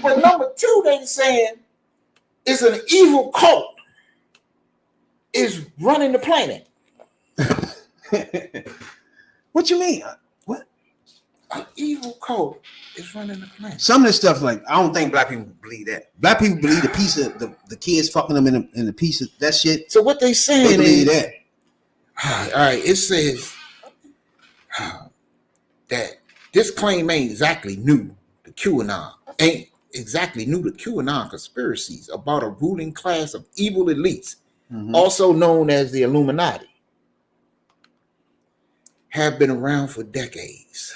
But number 2, they saying, is an evil cult is running the planet. What you mean? What? An evil cult is running the planet. Some of this stuff, like, I don't think black people believe that. Black people believe the piece of the kids fucking them in the piece of that shit. So what they saying They believe is that. All right, it says that this claim ain't exactly new to QAnon. Ain't exactly new to QAnon conspiracies about a ruling class of evil elites, also known as the Illuminati, have been around for decades.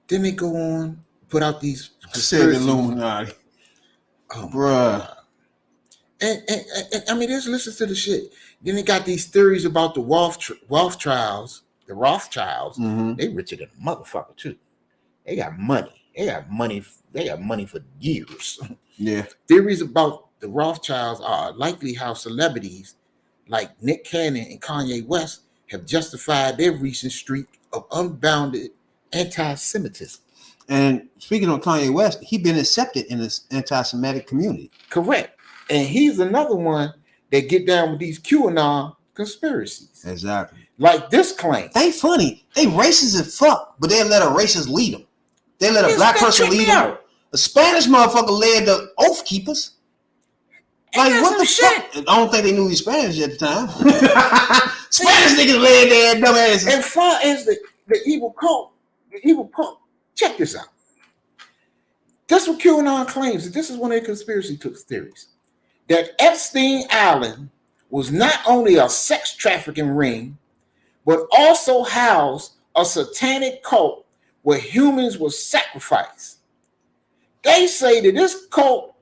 Then they go on, put out these conspiracies. Illuminati. Oh, bruh. And I mean, just listen to the shit. Then they got these theories about the Rothschilds. The Rothschilds, they richer than a motherfucker too. They got money. They got money for years. Yeah. Theories about the Rothschilds are likely how celebrities like Nick Cannon and Kanye West have justified their recent streak of unbounded anti-Semitism. And speaking of Kanye West, he's been accepted in this anti-Semitic community. Correct. And he's another one that get down with these QAnon conspiracies. Exactly. Like this claim. They funny. They racist as fuck, but they let a racist lead them. They let a black person lead them. A Spanish motherfucker led the Oath Keepers. Like, what the fuck? I don't think they knew he was Spanish at the time. Spanish niggas led their dumb asses. As far as the evil cult, check this out. That's what QAnon claims. This is one of their conspiracy theories. That Epstein Island was not only a sex trafficking ring, but also housed a satanic cult where humans were sacrificed. They say that this cult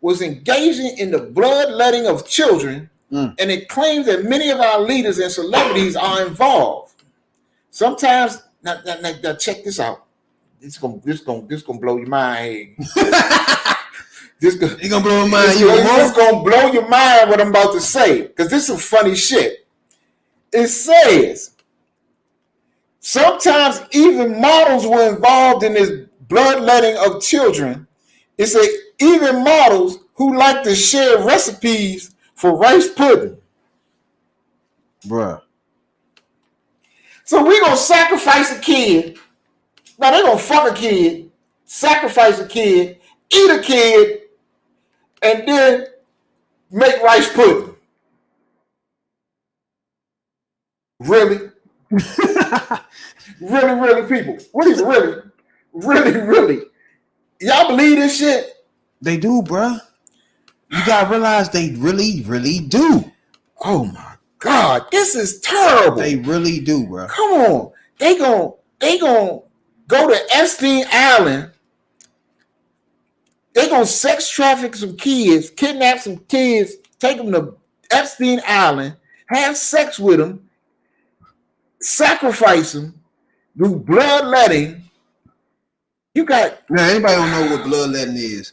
was engaging in the bloodletting of children, and it claims that many of our leaders and celebrities are involved. Sometimes, now check this out. This gonna blow your mind. It's gonna blow your mind. It's gonna blow your mind what I'm about to say, because this is some funny shit. It says sometimes even models were involved in this bloodletting of children. It says even models who like to share recipes for rice pudding. Bruh. So we gonna sacrifice a kid. Now they're gonna fuck a kid, sacrifice a kid, eat a kid, and then make rice pudding. Really? really, people. What is really? Y'all believe this shit? They do, bruh. You gotta realize they really do. Oh my God, this is terrible. They really do, bruh. Come on. They gon' go to Epstein Island. They gonna sex traffic some kids, kidnap some kids, take him to Epstein Island, have sex with him, sacrifice him, do bloodletting. You got now. Anybody don't know what bloodletting is?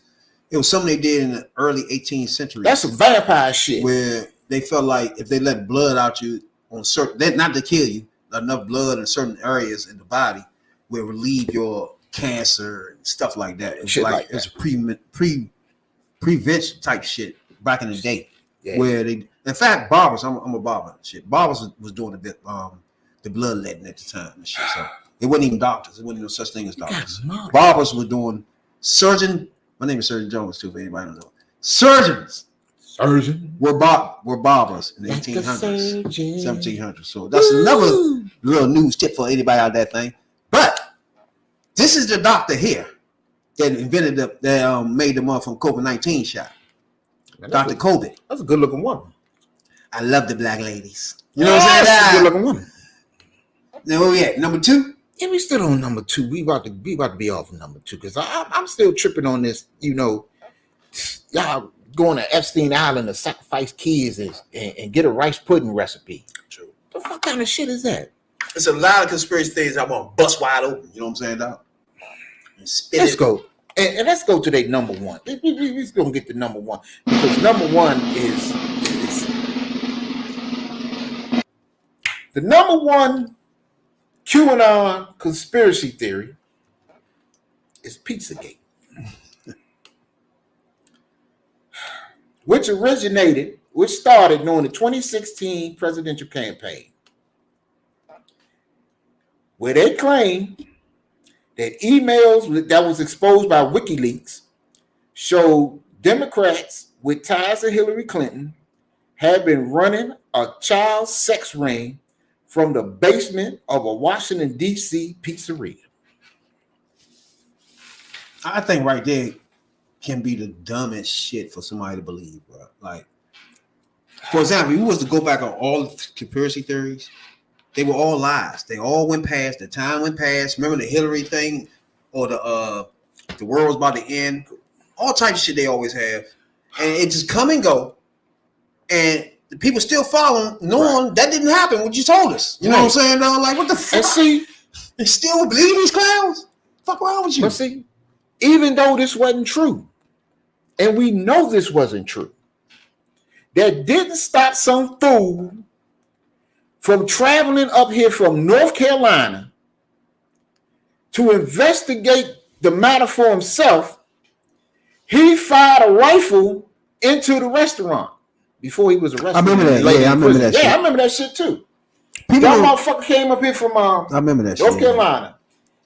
It was something they did in the early 18th century. That's some vampire shit. Where they felt like if they let blood out you on certain, not to kill you, enough blood in certain areas in the body will relieve your cancer and stuff like that. It's like it's prevention type shit back in the day. Yeah. Where they, in fact, barbers. I'm a barber. Shit, barbers was doing the bloodletting at the time and shit. So it wasn't even doctors. It wasn't no such thing as doctors. Barbers were doing surgeon. My name is Surgeon Jones too. If anybody don't know, surgeons were barbers in the 1800s, 1700s. So that's another little news tip for anybody out that thing. But this is the doctor here that invented that made the motherfucking COVID-19 shot. Dr. COVID. That's a good looking woman. I love the black ladies. You know what I'm saying? That's a good looking woman. Now where we at? Number 2? Yeah, we still on number 2. We about to be off of number 2 because I'm still tripping on this. You know, y'all going to Epstein Island to sacrifice kids and get a rice pudding recipe. True. The fuck kind of shit is that? It's a lot of conspiracy theories I want to bust wide open. You know what I'm saying, dog? Let's go. And let's go to their number 1. We're going to get to number 1 because number 1 is the number 1 QAnon conspiracy theory is Pizzagate, which started during the 2016 presidential campaign, where they claim that emails that was exposed by WikiLeaks showed Democrats with ties to Hillary Clinton had been running a child sex ring from the basement of a Washington, D.C. pizzeria. I think right there can be the dumbest shit for somebody to believe, bro. Like, for example, if you was to go back on all the conspiracy theories, they were all lies. They all went past. The time went past. Remember the Hillary thing, or the world was about to end. All types of shit they always have, and it just come and go. And the people still following, knowing that didn't happen. What you told us, you know what I'm saying? Dog? Like, what the fuck? And see, they still believe these clowns. Fuck wrong with you? But see, even though this wasn't true, and we know this wasn't true, that didn't stop some fool from traveling up here from North Carolina to investigate the matter for himself. He fired a rifle into the restaurant before he was arrested. I remember that. Yeah, I remember that shit. Yeah, I remember that shit too. That motherfucker came up here from I remember that North Carolina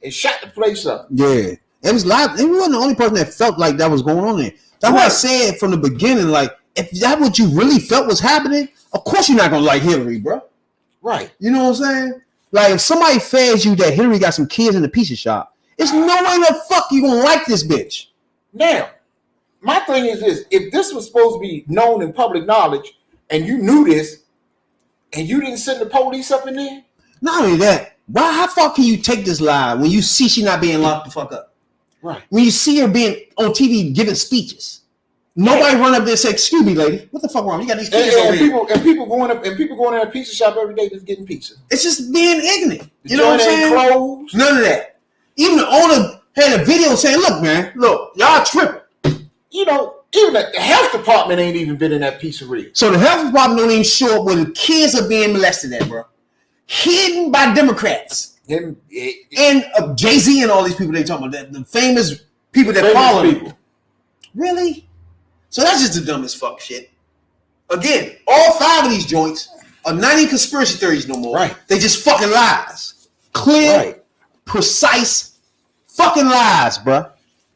and shot the place up. Yeah. It was live. He wasn't the only person that felt like that was going on there. That's why I said from the beginning, like, if that's what you really felt was happening, of course you're not gonna like Hillary, bro. Right. You know what I'm saying? Like, if somebody feds you that Hillary got some kids in the pizza shop, it's no way the fuck you gonna like this bitch. Now, my thing is this: if this was supposed to be known in public knowledge, and you knew this, and you didn't send the police up in there, not only that, how far can you take this lie when you see she not being locked the fuck up? Right. When you see her being on TV giving speeches, nobody run up there and say, "Excuse me, lady, what the fuck wrong? You got these kids over here." And people going in a pizza shop every day just getting pizza. It's just being ignorant. You know what I'm saying? Closed. None of that. Even the owner had a video saying, "Look, man, look, y'all tripping." You know, even the health department ain't even been in that pizzeria. So the health department don't even show up where the kids are being molested at, bro. Hidden by Democrats. And Jay-Z and all these people they talking about, the famous people that follow people. Really? So that's just the dumbest fuck shit. Again, all 5 of these joints are not even conspiracy theories no more. Right. They just fucking lies. Clear, precise fucking lies, bro.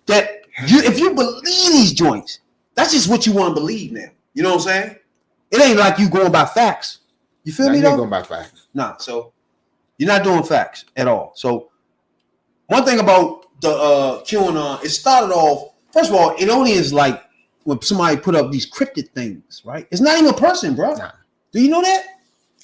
That if you believe these joints, that's just what you want to believe now. You know what I'm saying? It ain't like you going by facts. You feel me though? You ain't going by facts. Nah, so you're not doing facts at all. So one thing about the QAnon, it started off, first of all, it only is like when somebody put up these cryptid things, right? It's not even a person, bro. Nah. Do you know that?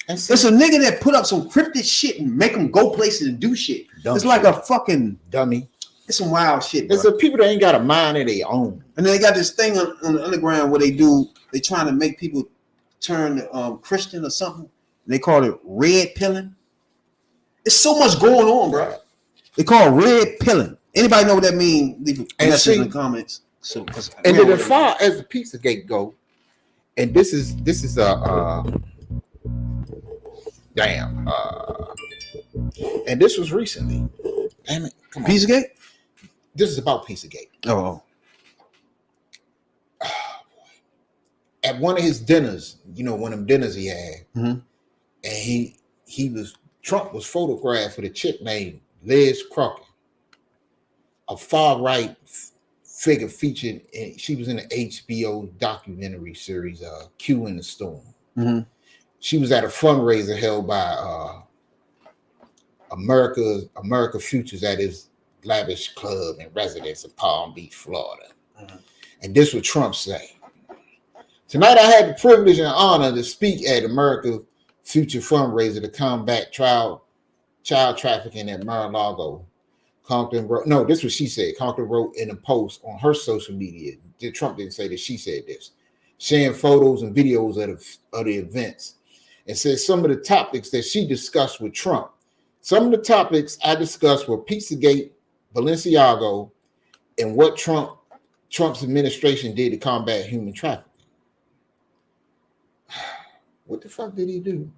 It's a nigga that put up some cryptid shit and make them go places and do shit. Dumb it's like a fucking dummy. It's some wild shit. There's some people that ain't got a mind of their own. And then they got this thing on the underground where they trying to make people turn Christian or something. They call it red pilling. There's so much going on, bro. They call it red pilling. Anybody know what that means? Leave a message in the comments. So, and then as far as the Pizzagate go, and this is damn. And this was recently. Damn it! Come on. Pizzagate. This is about Pizzagate. Oh. At one of his dinners, one of them dinners he had, mm-hmm. and Trump was photographed with a chick named Liz Crockett, a far right figure featured. She was in the HBO documentary series Q in the Storm. Mm-hmm. She was at a fundraiser held by America Futures at his lavish club and residence of Palm Beach, Florida. Mm-hmm. And this what Trump say. Tonight I had the privilege and honor to speak at America Future fundraiser to combat child trafficking at Mar-a-Lago. Compton wrote, no, this is what she said. Compton wrote in a post on her social media. Trump didn't say that, she said this. Sharing photos and videos of the events. And said some of the topics that she discussed with Trump. Some of the topics I discussed were Pizzagate, Balenciaga, and what Trump's administration did to combat human trafficking. What the fuck did he do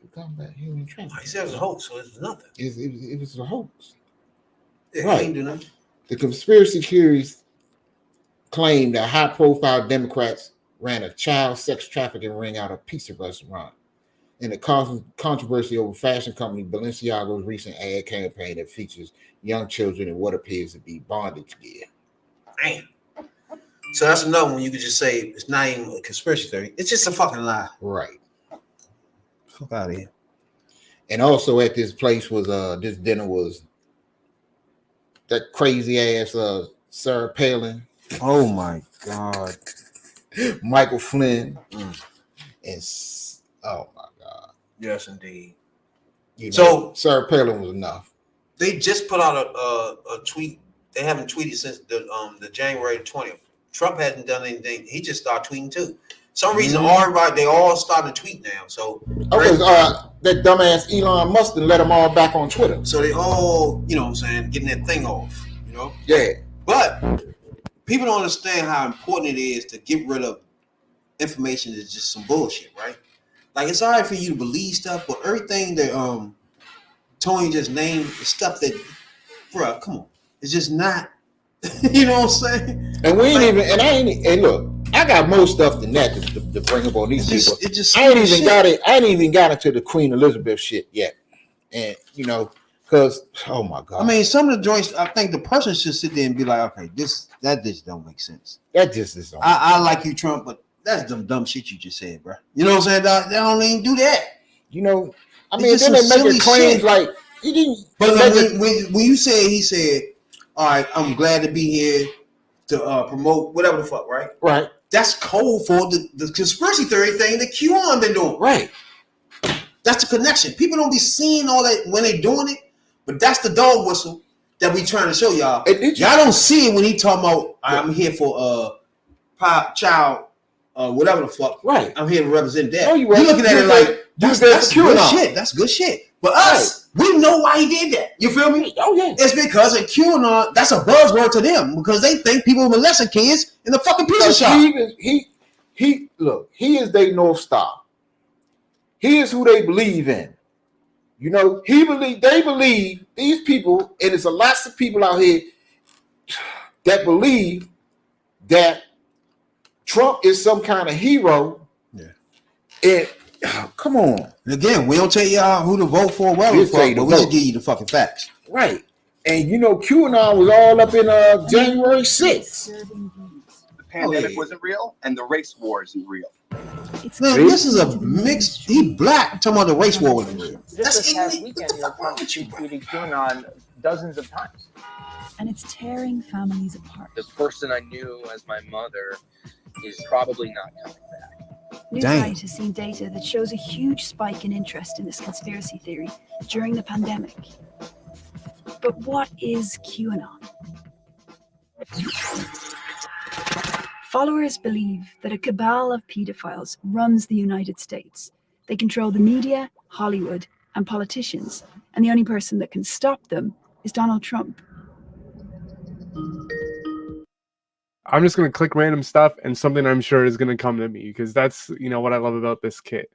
to combat human trafficking? He said it was a hoax, so it's nothing. It was a hoax. Yeah, right. He ain't do nothing. The conspiracy theories claim that high-profile Democrats ran a child sex trafficking ring out of pizza restaurant. And the controversy over fashion company Balenciaga's recent ad campaign that features young children in what appears to be bondage gear. Damn. So that's another one you could just say it's not even a conspiracy theory. It's just a fucking lie. Right. Fuck out of here. And also at this place was this dinner was that crazy ass Sarah Palin. Oh my God. Michael Flynn. And oh my God. Yes, indeed. So Sarah Palin was enough. They just put out a tweet. They haven't tweeted since the January 20th. Trump hasn't done anything. He just started tweeting too. Some reason, they all starting to tweet now. So that dumbass Elon Musk let them all back on Twitter. So they all, you know what I'm saying, getting that thing off. You know. Yeah. But people don't understand how important it is to get rid of information that's just some bullshit, right? Like it's all right for you to believe stuff, but everything that Tony just named is stuff that, bro, come on, it's just not. You know what I'm saying? And we ain't and look, I got more stuff than that to bring up on these people. I ain't even got into the Queen Elizabeth shit yet, and because oh my God, I mean, some of the joints, I think the person should sit there and be like, okay, that just don't make sense. That just is. I like you, Trump, but that's some dumb shit you just said, bro. You know what I'm saying? They don't even do that. I mean, then they make claims like he didn't. But when you said he said, all right, I'm glad to be here to promote whatever the fuck, right? Right. That's code for the conspiracy theory thing that QAnon been doing. Right. That's the connection. People don't be seeing all that when they doing it, but that's the dog whistle that we trying to show y'all. Y'all don't see it when he talking about I'm here for child whatever the fuck. Right. I'm here to represent that. No, you looking at it like that's good shit. That's good shit. But us, we know why he did that. You feel me? Oh yeah. It's because of QAnon. That's a buzzword to them because they think people molesting kids in the fucking pizza shop. He look. He is their North Star. He is who they believe in. They believe these people, and there's a lots of people out here that believe that Trump is some kind of hero. Yeah. And come on. And again, we don't tell y'all who to vote for, but we just give you the fucking facts. Right. And QAnon was all up in January 6th. The pandemic wasn't real, and the race war isn't real. This is a mix. He black. I'm talking about the race war wasn't real. This past weekend, Trump was tweeting QAnon dozens of times. And it's tearing families apart. The person I knew as my mother is probably not coming back. Newsnight has seen data that shows a huge spike in interest in this conspiracy theory during the pandemic. But what is QAnon? Followers believe that a cabal of pedophiles runs the United States. They control the media, Hollywood, and politicians, and the only person that can stop them is Donald Trump. I'm just going to click random stuff and something I'm sure is going to come to me because that's, what I love about this kit.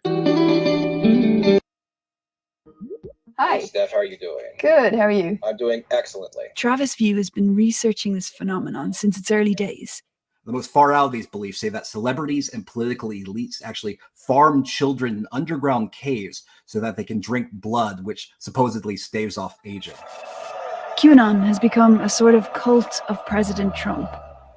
Hi. Steph, how are you doing? Good. How are you? I'm doing excellently. Travis View has been researching this phenomenon since its early days. The most far out of these beliefs say that celebrities and political elites actually farm children in underground caves so that they can drink blood, which supposedly staves off aging. QAnon has become a sort of cult of President Trump.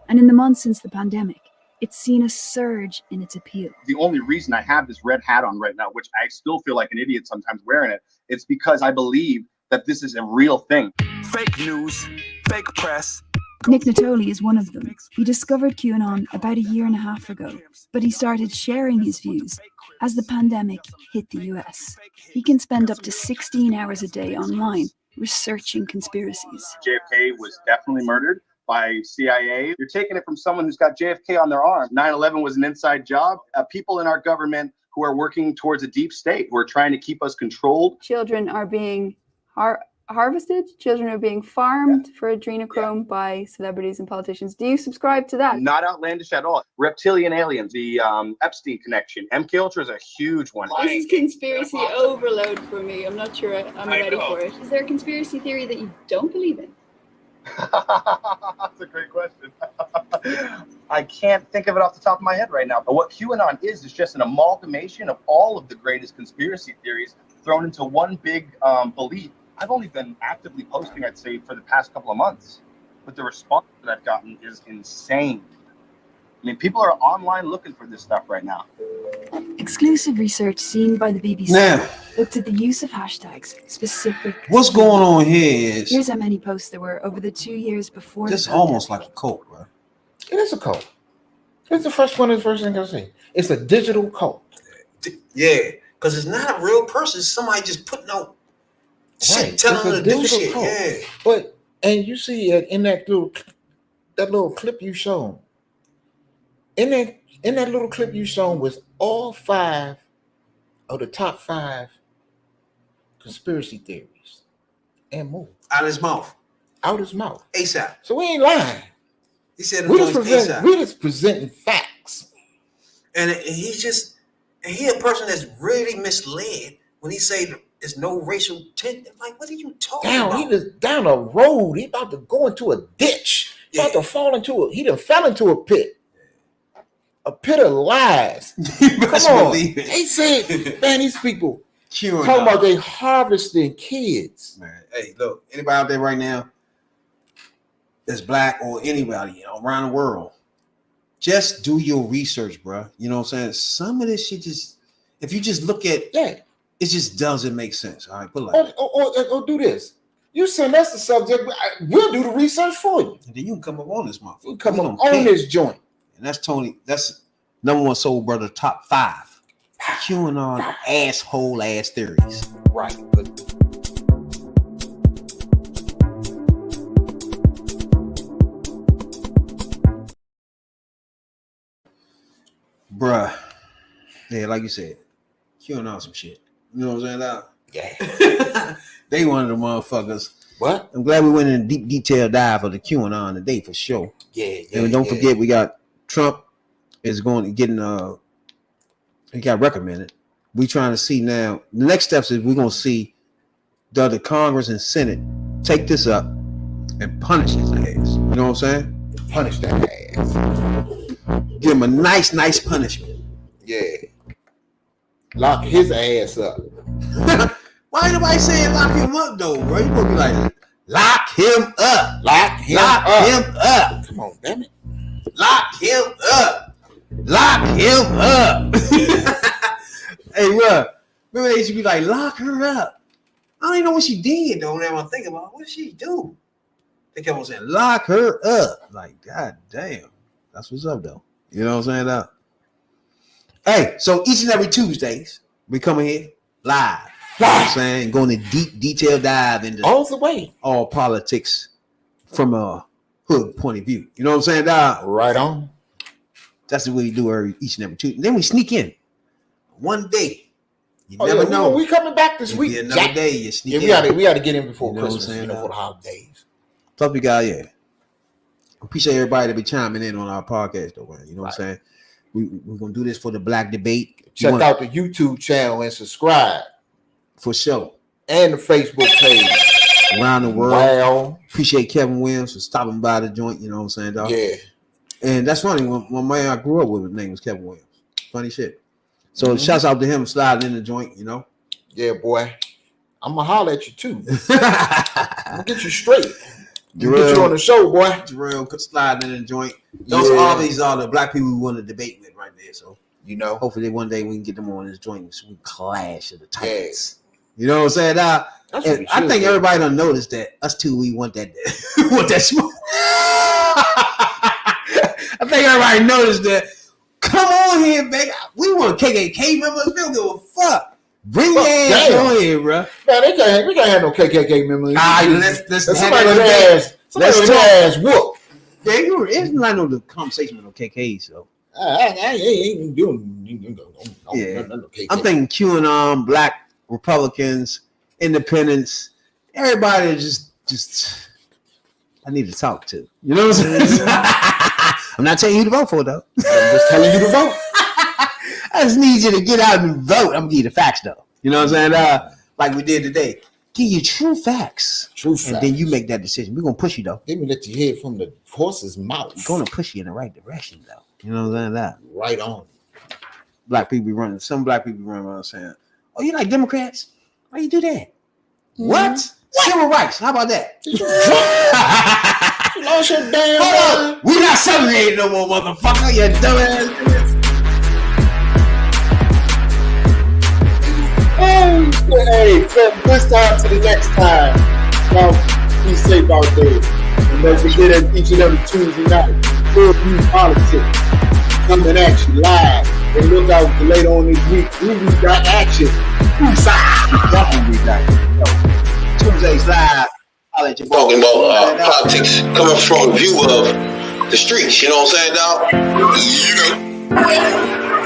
And in the months since the pandemic, it's seen a surge in its appeal. The only reason I have this red hat on right now, which I still feel like an idiot sometimes wearing it, it's because I believe that this is a real thing. Fake news, fake press. Nick Natoli is one of them. He discovered QAnon about a year and a half ago, but he started sharing his views as the pandemic hit the US. He can spend up to 16 hours a day online researching conspiracies. JFK was definitely murdered by CIA. You're taking it from someone who's got JFK on their arm. 9/11 was an inside job. People in our government who are working towards a deep state, who are trying to keep us controlled. Children are being harvested. Children are being farmed for adrenochrome by celebrities and politicians. Do you subscribe to that? Not outlandish at all. Reptilian aliens, the Epstein connection. MK Ultra is a huge one. This is conspiracy overload for me. I'm not sure I'm ready for it. Is there a conspiracy theory that you don't believe in? That's a great question. I can't think of it off the top of my head right now. But what QAnon is just an amalgamation of all of the greatest conspiracy theories thrown into one big belief. I've only been actively posting, I'd say, for the past couple of months. But the response that I've gotten is insane. I mean, people are online looking for this stuff right now. Exclusive research seen by the BBC Now, looked at the use of hashtags specific. what's going on here is Here's how many posts there were over the 2 years before. this almost like a cult, bro. It is a cult. It's the first one. Is the first thing I say. It's a digital cult. Yeah, because it's not a real person. It's somebody just putting out shit, telling them to do shit. Cult. Yeah, But and you see it in that little clip you showed. In that little clip you showed was all 5 of the top 5 conspiracy theories and more. out of his mouth, Out his mouth. ASAP. So we ain't lying. He said We ASAP. just presenting facts. And he a person that's really misled when he say there's no racial tension. Like, what are you talking about? He was down a road. He about to go into a ditch. He about to fall into he done fell into a pit. A pit of lies. Come on. They said, man, these people talking about they harvesting kids. Man, hey, look, anybody out there right now that's black or anybody around the world, just do your research, bro. You know what I'm saying? Some of this shit just, if you just look at it just doesn't make sense. All right, put it like or do this. You send us the subject, we'll do the research for you. And then you can come up on this motherfucker. You come up on this joint. And that's Tony. That's number one soul brother, top 5. QAnon asshole ass theories. Right. Bruh. Yeah, like you said, QAnon some shit. You know what I'm saying? Yeah. They one of the motherfuckers. What? I'm glad we went in a deep detail dive of the QAnon today for sure. Yeah. And don't forget, we got Trump is going to getting he got recommended. We trying to see now. The next steps is we're gonna see the Congress and Senate take this up and punish his ass. You know what I'm saying? Punish that ass. Give him a nice punishment. Yeah. Lock his ass up. Why ain't nobody saying lock him up though, bro? You gonna be like, lock him up. Lock him up. Come on, damn it. Lock him up. Lock him up. Hey, bro. Remember they used to be like, lock her up. I don't even know what she did though. Now I'm thinking about what did she do? They kept on saying, lock her up. Like, god damn. That's what's up though. You know what I'm saying? Hey, so each and every Tuesdays, we coming here live. You know what I'm saying? Going to deep detail dive into all the way. All politics from hood point of view. You know what I'm saying, dog? Right on. That's the way we do each and every Tuesday. And then we sneak in one day. You never know. We coming back this week. Another day you sneak in. We got to get in before Christmas, for the holidays. Plus we got appreciate everybody to be chiming in on our podcast though, man. You know what I'm saying? We're gonna do this for the Black Debate. Check out the YouTube channel and subscribe for sure, and the Facebook page around the world. Wow. Appreciate Kevin Williams for stopping by the joint. You know what I'm saying, dog? Yeah. And that's funny. One man I grew up with, his name was Kevin Williams. Funny shit. So shouts out to him sliding in the joint. You know. Yeah, boy. I'm gonna holler at you too. I'm gonna get you straight. Get you on the show, boy. Jarrell sliding in the joint. Those all these are the black people we want to debate with right there. So hopefully one day we can get them on this joint so we clash of the titans. You know what I'm saying? And I think everybody done noticed that us two we want that want that smoke. I think everybody noticed that. Come on here, baby. We want KKK members. We don't give a fuck. Bring your ass on here, bro. Man, we can't have no KKK members. Let's somebody with their ass. Somebody with their ass whoop. Yeah, it's not no conversation with no KK. So I ain't doing. I'm thinking QAnon, Black Republicans, Independents, everybody just I need to talk to. You know what I'm saying? I'm not telling you to vote for it, though. I'm just telling you to vote. I just need you to get out and vote. I'm gonna give you the facts, though. You know what I'm saying? Like we did today. Give you true facts. And then you make that decision. We're gonna push you though. Let me let you hear it from the horse's mouth. We're gonna push you in the right direction though. You know what I'm saying? Right on. Black people be running. Some black people be running around saying, "Oh, you like Democrats? Why you do that? Mm-hmm. What? Civil rights? How about that?" You lost your damn mind. We not celebrating no more, motherfucker. You dumbass. Hey, from this time to the next time, y'all be safe out there. And don't forget that each and every Tuesday night, Hoodviewpolitics coming at you live. And look out for later on this week, we got action. Definitely got action. Tuesdays live. I'll let you talking about politics coming from a view of the streets. You know what I'm saying, dog?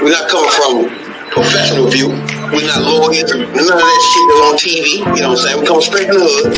We're not coming from professional view. We're not lawyers. None of that shit that's on TV. You know what I'm saying? We come straight from the hood.